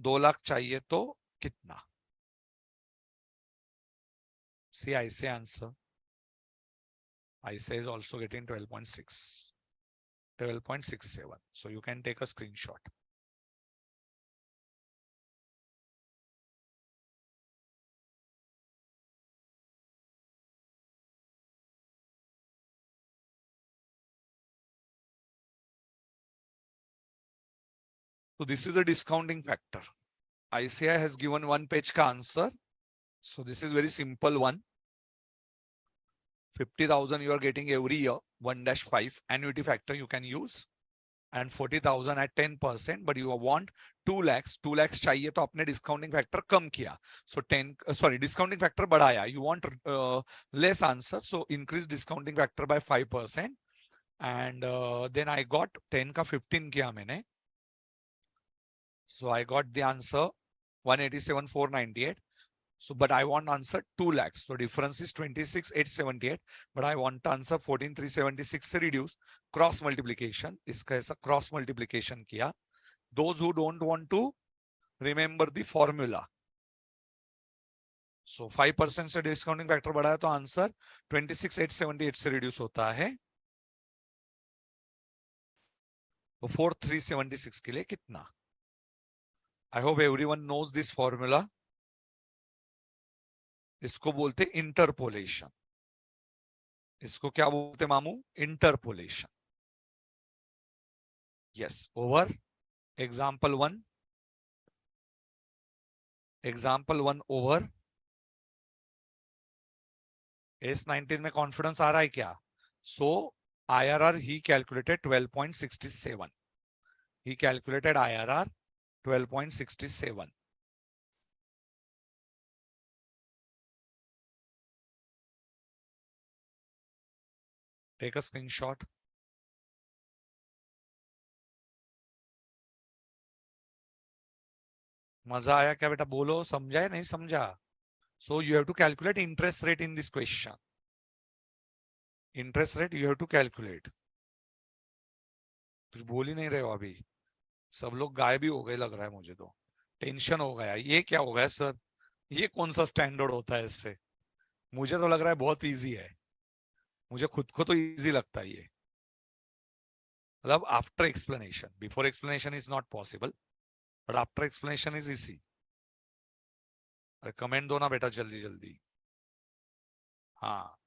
2 lakh चाहिए तो कितना. सी आई से answer, ICA is also getting 12.6, 12.67. So you can take a screenshot. So this is the discounting factor. ICI has given 1 page ka answer. So this is very simple one. 50,000 you are getting every year, 1-5 annuity factor you can use, and 40,000 at 10%, but you want 2 lakhs. 2 lakhs चाहिए तो आपने discounting factor कम किया. So discounting factor बढ़ाया. You want less answer, so increase discounting factor by 5%. And then I got 10 का 15 किया मैंने. So I got the answer 187,498. So, but I want answer 2 lakhs. So difference is 26,878. But I want answer 14,376 से reduce. Cross multiplication. इसका ऐसा cross multiplication किया. Those who don't want to remember the formula. So 5% से discounting factor बढ़ाया तो answer 26,878 से reduce होता है. तो 4,376 के लिए कितना? I hope everyone knows this formula. इसको बोलते इंटरपोलेशन. इसको क्या बोलते मामू? Interpolation. Yes, over example 1. Example 1 over. S19 में कॉन्फिडेंस आ रहा है क्या? सो IRR he calculated 12.67. He calculated IRR 12.67. Take a screenshot. मजा आया क्या बेटा? बोलो, समझा या नहीं समझा? So you have to calculate interest rate in this question. Interest rate you have to calculate. कुछ बोल ही नहीं रहे हो अभी. सब लोग गायब ही हो गए लग रहा है मुझे तो. टेंशन हो गया. ये क्या हो गया सर? ये कौन सा स्टैंडर्ड होता है इससे? मुझे तो लग रहा है बहुत इजी है. मुझे खुद को तो इजी लगता है ये, मतलब after explanation, before explanation is not possible, but after explanation is easy. अरे कमेंट दो ना बेटा जल्दी जल्दी। हाँ,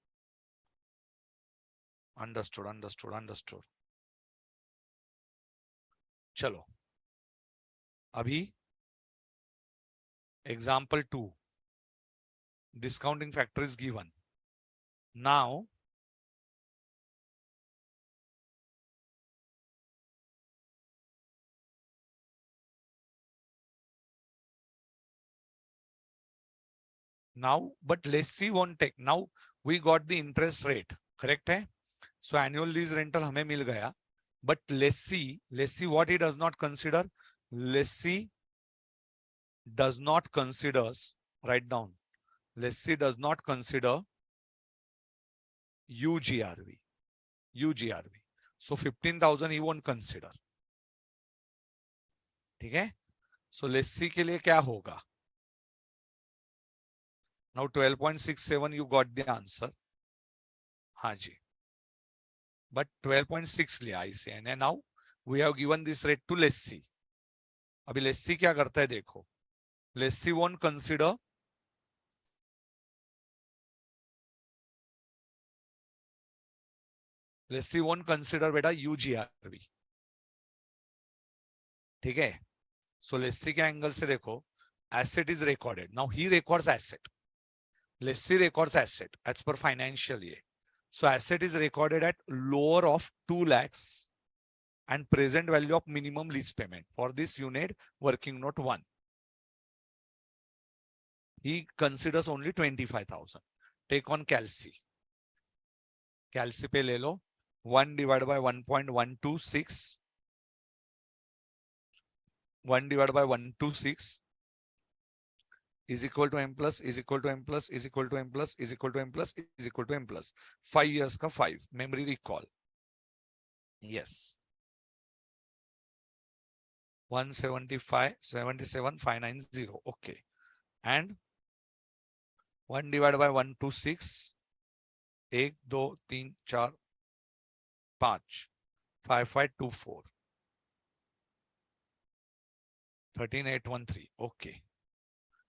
अंडरस्टूड अंडरस्टूड अंडरस्टूड। चलो अभी example 2, discounting factor is given. Now but lessee won't take, now we got the interest rate, correct है? So annual lease rental हमें मिल गया, but lessee what he does not consider, lessee does not considers, write down, lessee does not consider UGRV. So 15,000 he won't consider, ठीक है? So lessee के लिए क्या होगा? Now 12.67 you got the answer. हाँ जी, but 12.6 लिया इसे, and now we have given this rate to lessee. अभी lessee क्या करता है देखो, lessee won't consider बेटा UGRV, ठीक है? सो लेस्सी के एंगल से देखो, asset is recorded, now he records asset, lessee records asset as per financial year, so asset is recorded at lower of 2 lakhs and present value of minimum lease payment. For this you need working note 1. He considers only 25,000. Take on calci. Calci पे ले लो 1 divided by 1.126, 1 divided by 126 is equal to m plus is equal to m plus is equal to m plus is equal to m plus is equal to m plus 5 years का 5 memory recall. Yes, 175 77,590. Okay, and 1 divided by 126 1 2 3 4 5 5524 13813. Okay,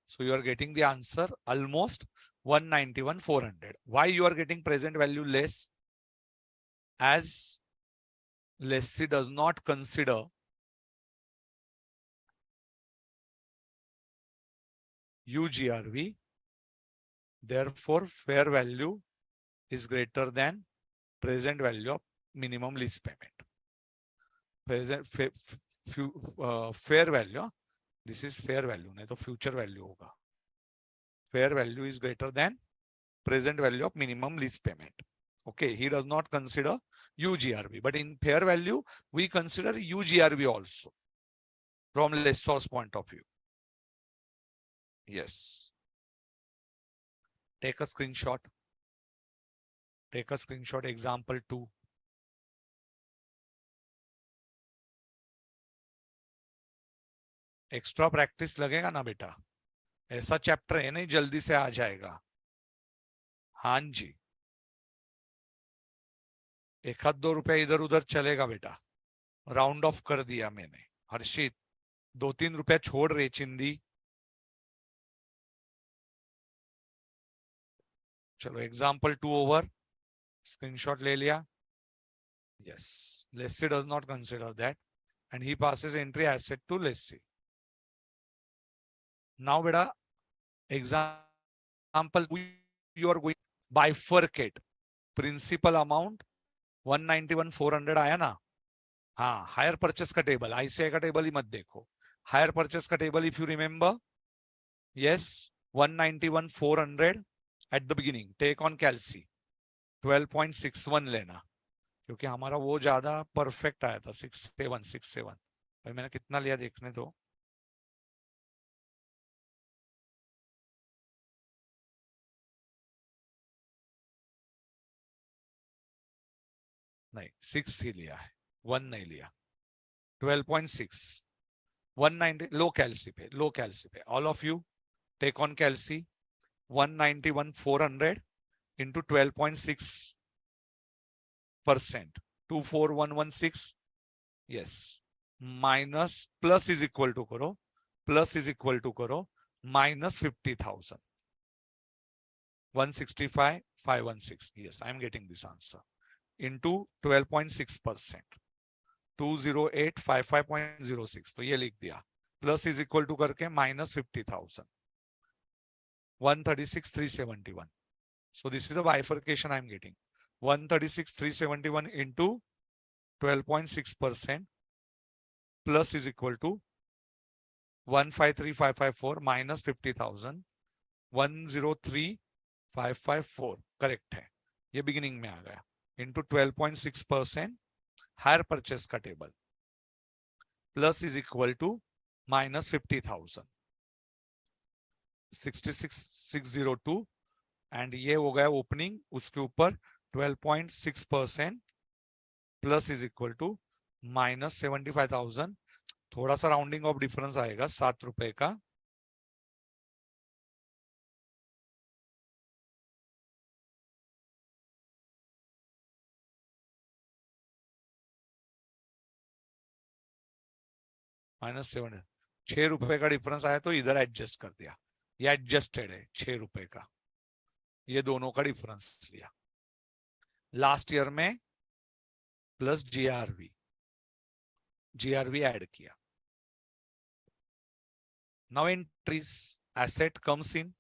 so you are getting the answer almost 191,400. Why you are getting present value less? As lessee does not consider UGRV, therefore fair value is greater than present value of minimum lease payment. Present fair value, this is fair value, नहीं तो future value होगा. Fair value is greater than present value of minimum lease payment. Okay, he does not consider UGRV, but in fair value we consider UGRV also from lessor's point of view. Yes. Take a screenshot. Take a screenshot. Example 2. Extra practice लगेगा ना बेटा, ऐसा chapter है नहीं जल्दी से आ जाएगा. हाँ जी, 1-2 रुपया इधर उधर चलेगा बेटा, राउंड ऑफ कर दिया मैंने. हर्षित 2-3 रुपया छोड़ रहे चिंदी. चलो एग्जाम्पल 2 ओवर, स्क्रीनशॉट ले लिया. Yes, lessee does not consider that and he passes entry asset to lessee. Now beta example you are going bifurcate principal amount 191,400 आया ना. हाँ, हायर परचेस का टेबल, आईसीआई का टेबल ही मत देखो, हायर परचेस का table if you remember. Yes, 191,400 at the beginning. Take on calci 12.61 लेना, क्योंकि हमारा वो ज्यादा परफेक्ट आया था 6767. भाई मैंने कितना लिया देखने दो. नहीं 6 ही लिया है, 1 नहीं लिया. 12.6 190 लो कैल्सी पे, लो कैल्सी पे. All of you take on calci 191,400 into 12.6 percent 24116 yes minus plus is equal to करो minus 50,000 165 516 yes I am getting this answer into 12.6% 20855.06 तो ये लिख दिया प्लस इज इक्वल टू करके minus 50,000 136,371 so this is the bifurcation I am getting 136,371 into 12.6% plus is equal to 153,554 minus 50,000 103,554 correct है ये beginning में आ गया इंटू 12.6% हायर परचेस का table plus is equal to minus 50,000 66,602 and ये हो गया ओपनिंग उसके ऊपर 12.6% plus is equal to minus 75,000 थोड़ा सा राउंडिंग ऑफ डिफरेंस आएगा 7 रुपए का -7 6 रुपए का डिफरेंस आया तो इधर एडजस्ट कर दिया ये एडजस्टेड है 6 रुपए का ये दोनों का डिफरेंस लिया लास्ट ईयर में प्लस जीआरवी ऐड किया now entries asset comes in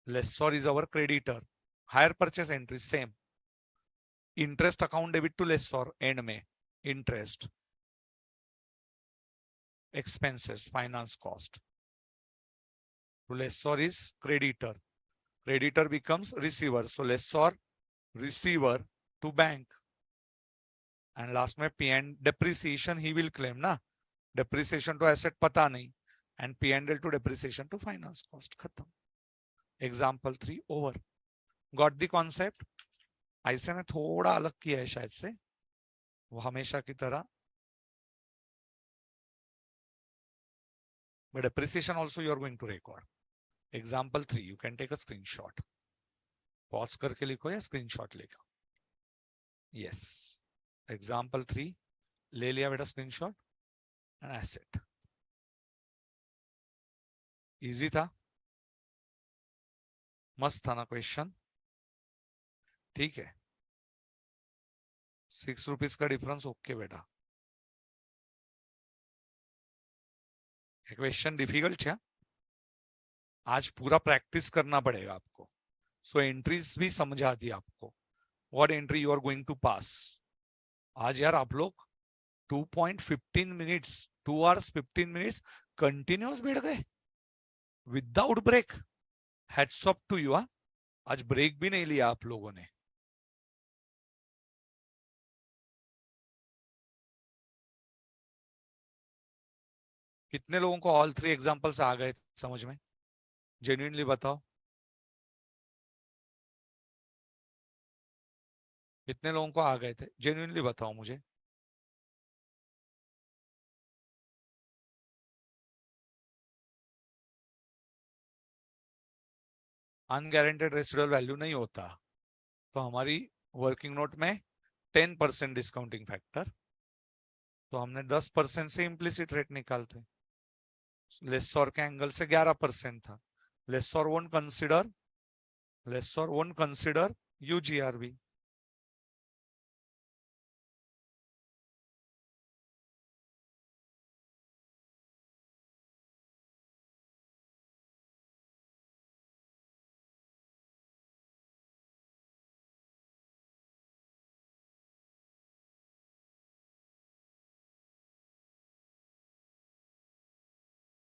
lessor is our creditor hire purchase entry same interest account debit to lessor and में interest expenses finance cost to lessor is creditor becomes receiver so lessor receiver to bank and last में P and depreciation he will claim ना depreciation to asset पता नहीं and P and L to depreciation to finance cost खत्म example 3 over got the concept ऐसे में थोड़ा अलग किया है शायद से वो हमेशा की तरह but depreciation also you are going to record example 3 you can take a screenshot pause करके लिखो या screenshot लेगा yes example 3 ले लिया बेटा screenshot and asset easy था मस्त था ना क्वेश्चन ठीक है 6 रुपीज का डिफरेंस ओके बेटा क्वेश्चन डिफिकल्ट है आज पूरा प्रैक्टिस करना पड़ेगा आपको सो एंट्रीज भी समझा दी आपको what entry you are going to pass आज यार आप लोग 2.15 मिनट्स 2 hours 15 मिनट्स कंटिन्यूस बैठ गए without break hats off to you आज ब्रेक भी नहीं लिया आप लोगों ने कितने लोगों को ऑल 3 एग्जांपल्स आ गए समझ में जेन्युइनली बताओ कितने लोगों को आ गए थे जेन्युइनली बताओ मुझे अनगारंटेड रेसिडुअल वैल्यू नहीं होता तो हमारी वर्किंग नोट में 10% डिस्काउंटिंग फैक्टर तो हमने 10% से इम्प्लिसिट रेट निकालते लेसर के एंगल से 11% था lessor won't consider UGRV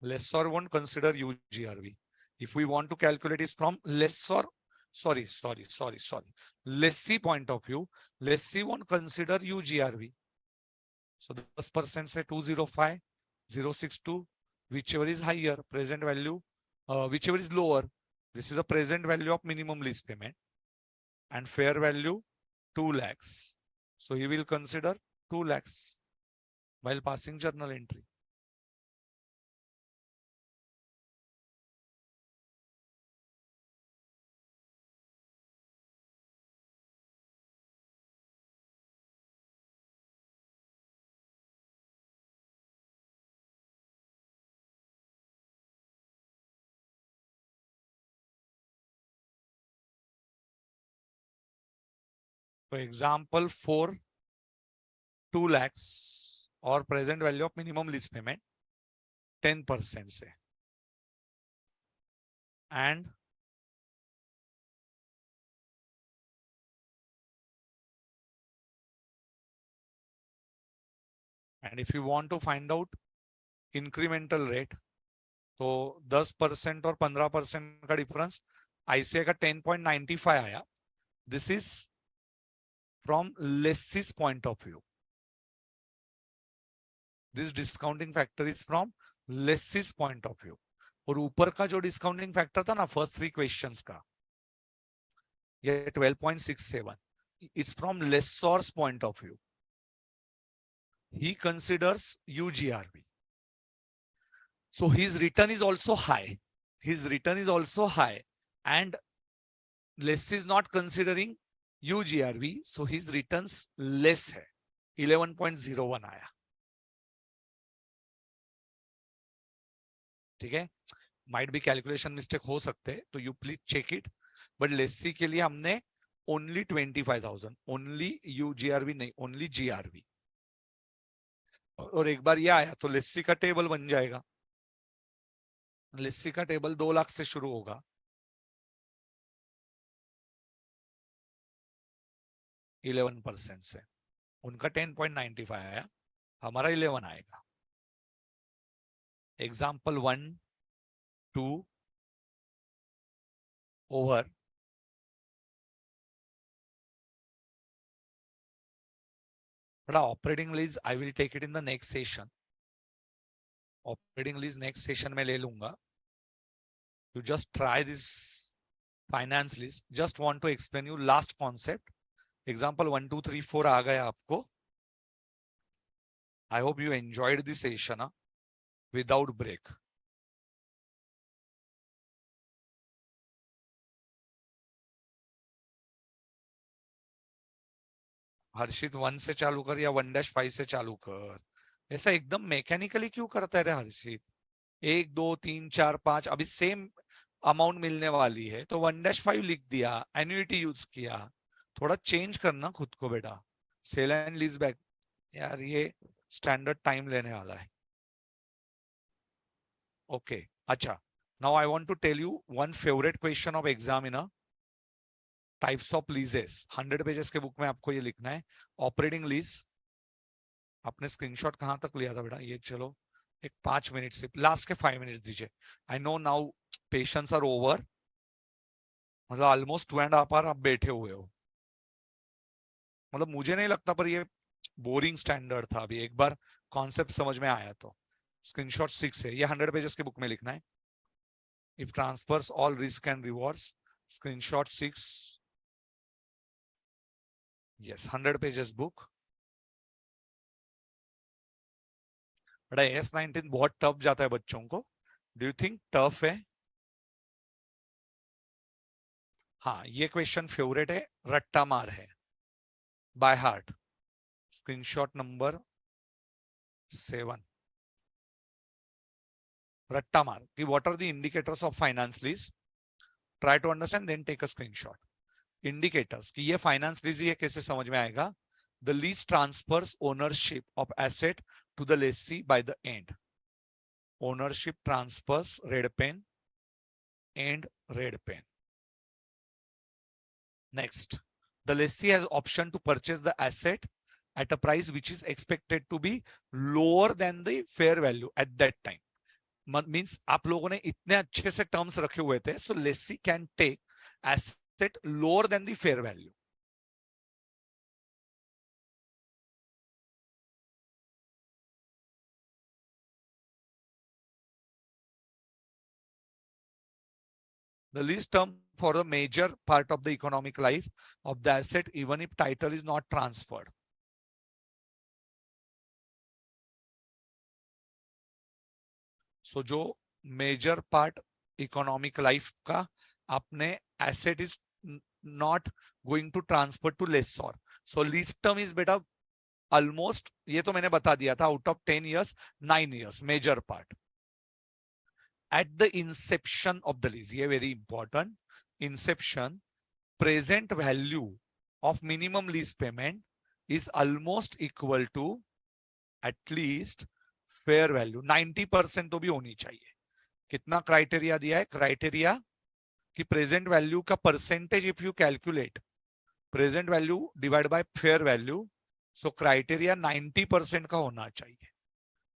lessor won't consider UGRV. If we want to calculate is from lessor, sorry, lessee point of view, lessee won't consider UGRV. So the 10% say 205, 062, whichever is higher, present value, whichever is lower. This is the present value of minimum lease payment and fair value 2 lakhs. So he will consider 2 lakhs while passing journal entry. तो example 4, 2 lakhs और present value of minimum lease payment 10% से, and if you want to find out incremental rate, तो 10% और 15% का difference ICI का 10.95 आया. This is from laces point of view. This discounting factor is from laces point of view. और ऊपर का जो डिस्काउंटिंग फैक्टर था ना फर्स्ट 3 क्वेश्चंस का, ये 12.67, it's from lessor's point of view. He considers UGRB. So his return is also high. His return is also high. And less is not considering UGRB. So his returns less है. 11.01 आया. ठीक है. Might be calculation mistake हो सकते हैं. तो you please check it. But lessee के लिए हमने only 25,000. Only UGRB नहीं. Only GRB. और एक बार ये आया तो लेसी का टेबल बन जाएगा. लेसी का टेबल 2 लाख से शुरू होगा. 11% से. उनका 10.95 आया, हमारा 11 आएगा. Example 1, 2 over operating lease. I will take it in the next session. Operating lease next session में ले लूंगा. You just try this finance lease. Just want to explain you last concept. Example 1, 2, 3, 4 आ गया आपको. I hope you enjoyed this session without break. Harshit 1 से चालू कर या 1-5 से चालू कर. ऐसा एकदम मैकेनिकली क्यों करता है रे हर्षित? 1, 2, 3, 4, 5 अभी सेम अमाउंट मिलने वाली है तो 1-5 लिख दिया, एन्युइटी यूज किया. थोड़ा चेंज करना खुद को बेटा. सेल एंड लीज बैक यार ये स्टैंडर्ड टाइम लेने वाला है. ओके अच्छा. Now I want to tell you one favourite question of examiner. Types of leases 100 pages के बुक में आपको ये लिखना है. Operating lease. आपने स्क्रीनशॉट कहां तक लिया था बेटा? ये चलो एक 5 मिनट से लास्ट के 5 मिनट दीजिए. I know now patience are over. मतलब ऑलमोस्ट 2.5 आवर आप बैठे हुए हो. मतलब मुझे नहीं लगता पर ये बोरिंग स्टैंडर्ड था. अभी एक बार कॉन्सेप्ट समझ में आया तो. स्क्रीनशॉट 6 है. ये 100 पेजेस के बुक में लिखना है. If transfers all risk and rewards. Screenshot 6. Yes 100 pages book. बड़ा S19 बहुत टफ जाता है बच्चों को. डू यू थिंक टफ है? हाँ ये क्वेश्चन फेवरेट है. रट्टा मार है बाय हार्ट. Screenshot number 7. रट्टा मार कि what are the indicators of finance lease. Try to understand then take a screenshot. Indicators कि ये फाइनेंस लीज ये कैसे समझ में आएगा. The lease transfers ownership of asset to the lessee by the end. Ownership transfers red pen and red pen. Next, the lessee has option to purchase the asset at a price which is expected to be lower than the fair value at that time. Means आप लोगों ने इतने अच्छे से terms रखे हुए थे, so lessee can take asset lower than the fair value. The lease term for the major part of the economic life of the asset, even if title is not transferred. So जो major part economic life का आपने asset is not going to transfer to lessor. So lease term is बेटा almost, ये तो मैंने बता दिया था, out of 10 years 9 years major part. At the inception of the lease, ये very important. Inception present value of minimum lease payment is almost equal to at least fair value 90% तो भी होनी चाहिए. कितना क्राइटेरिया दिया है? क्राइटेरिया कि present value का percentage if you calculate present value divide by fair value, so criteria 90% का होना चाहिए.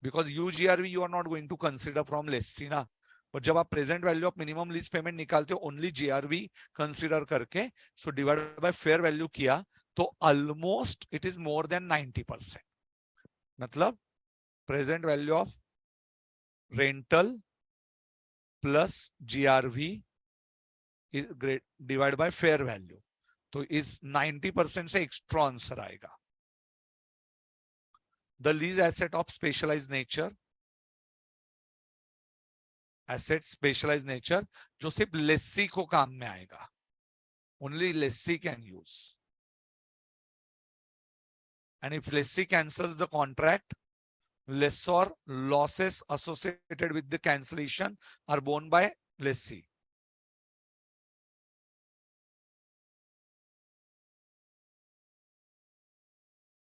Because UGRV you are not going to consider from lessee ना, और जब आप present value of minimum lease payment निकालते हो ओनली जीआरवी कंसिडर करके, so divided by fair value किया तो almost it is more than 90%. मतलब present value of rental plus GRV divide by fair value, तो इस 90% से एक्स्ट्रा आंसर आएगा. The lease asset of specialise nature, asset specialise nature जो सिर्फ lessee को काम में आएगा, only lessee can use. And if lessee cancels the contract, lessor losses associated with the cancellation are borne by lessee.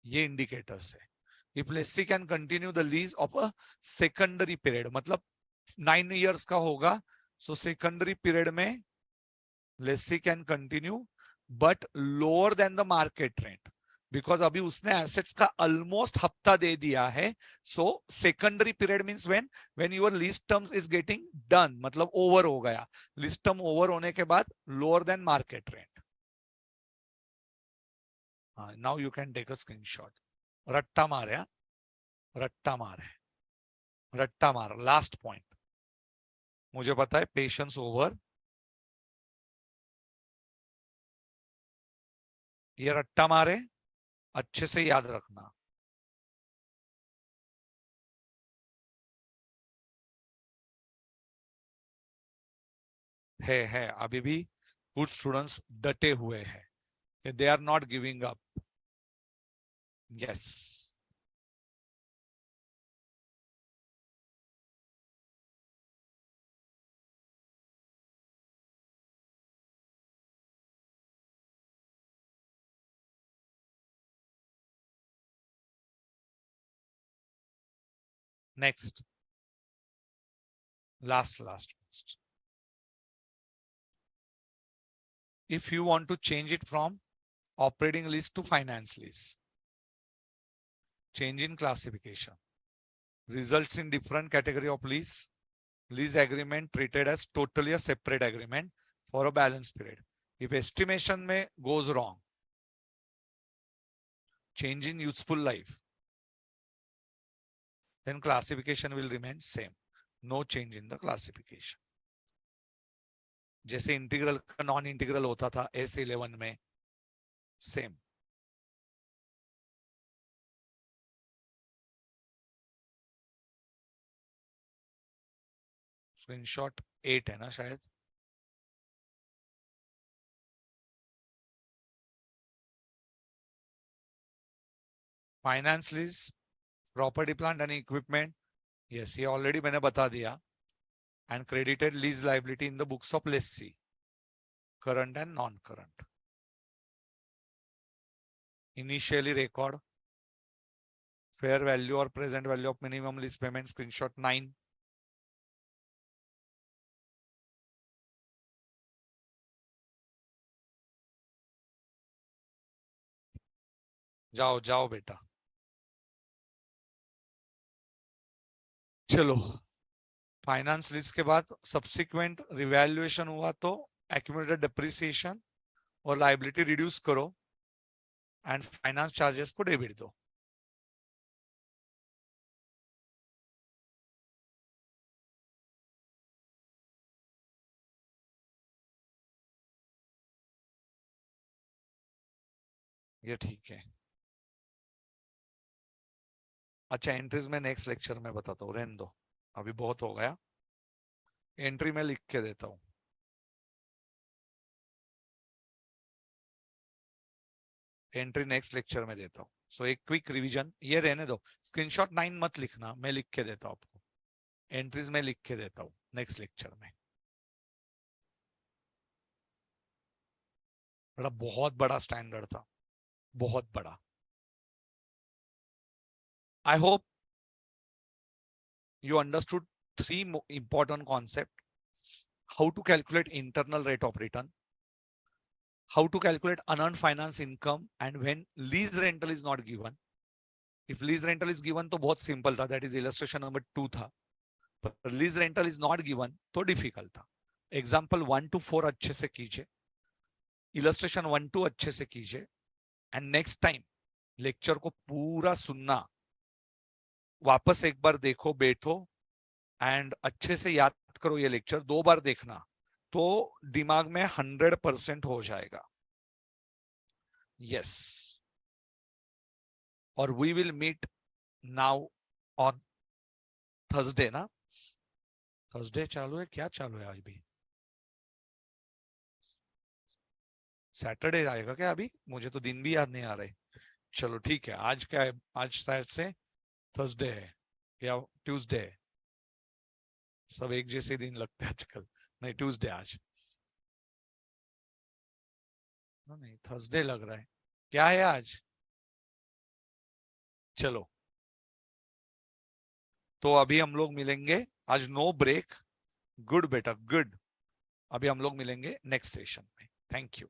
ये indicators है. If lessee can continue the lease of a secondary period, मतलब 9 years का होगा, so secondary period में lessee can continue but lower than the market rent, because अभी उसने assets का almost हफ्ता दे दिया है. So secondary period means when your lease terms is getting done, मतलब ओवर हो गया. लीज टर्म ओवर होने के बाद lower than market rent. Now you can take a screenshot. रट्टा मारे, रट्टा मारे, रट्टा मार. लास्ट पॉइंट मुझे पता है, पेशेंस ओवर. ये रट्टा मारे, अच्छे से याद रखना. है अभी भी कुछ स्टूडेंट्स डटे हुए हैं, they are not giving up. Yes, next, last. If you want to change it from operating lease to finance lease, change in classification results in different category of lease. Lease agreement treated as totally a separate agreement for a balance period. If estimation में goes wrong, change in useful life, then classification will remain same. No change in the classification. जैसे integral का non integral होता था S11 में, same. Screenshot 8 है ना शायद. Finance lease, property plant and equipment, yes ये ऑलरेडी मैंने बता दिया. And credited lease liability in the books of lessee, current and non current. Initially record fair value और present value of minimum lease payment, screenshot 9. जाओ जाओ बेटा. चलो, finance lease के बाद सब्सिक्वेंट रिवैल्यूएशन हुआ तो एक्यूमुलेटेड डिप्रिसिएशन और लायबिलिटी रिड्यूस करो एंड फाइनेंस चार्जेस को डेबिट दो. ये ठीक है. अच्छा, एंट्रीज में नेक्स्ट लेक्चर में बताता हूँ, रहने दो अभी बहुत हो गया. एंट्री में लिख के देता हूँ. एंट्री नेक्स्ट लेक्चर में देता हूँ. सो एक क्विक रिवीजन, ये रहने दो. स्क्रीनशॉट 9 मत लिखना, मैं लिख के देता हूँ आपको. एंट्रीज में लिख के देता हूँ नेक्स्ट लेक्चर में. बड़ा बहुत बड़ा स्टैंडर्ड था, बहुत बड़ा। I hope you understood three important concepts: how to calculate internal rate of return, how to calculate unearned finance income, and when lease rental is not given. If lease rental is given तो बहुत simple था, that is illustration number 2 था, पर lease rental is not given तो difficult था। Example 1 to 4 अच्छे से कीजिए, इलस्ट्रेशन 1 2 अच्छे से कीजिए, एंड नेक्स्ट टाइम लेक्चर को पूरा सुनना, वापस एक बार देखो, बैठो एंड अच्छे से याद करो। ये लेक्चर 2 बार देखना तो दिमाग में 100% हो जाएगा। यस, और we will meet now on Thursday ना? थर्सडे चालू है, क्या चालू है आज भी? सैटरडे आएगा क्या अभी? मुझे तो दिन भी याद नहीं आ रहे। चलो ठीक है, आज क्या है? आज शायद से थर्सडे है या ट्यूसडे है। सब एक जैसे दिन लगते हैं आजकल। नहीं, ट्यूसडे आज। नहीं, थर्सडे लग रहा है। क्या है आज? चलो, तो अभी हम लोग मिलेंगे। आज नो ब्रेक। गुड बेटा, गुड। अभी हम लोग मिलेंगे नेक्स्ट सेशन में। Thank you.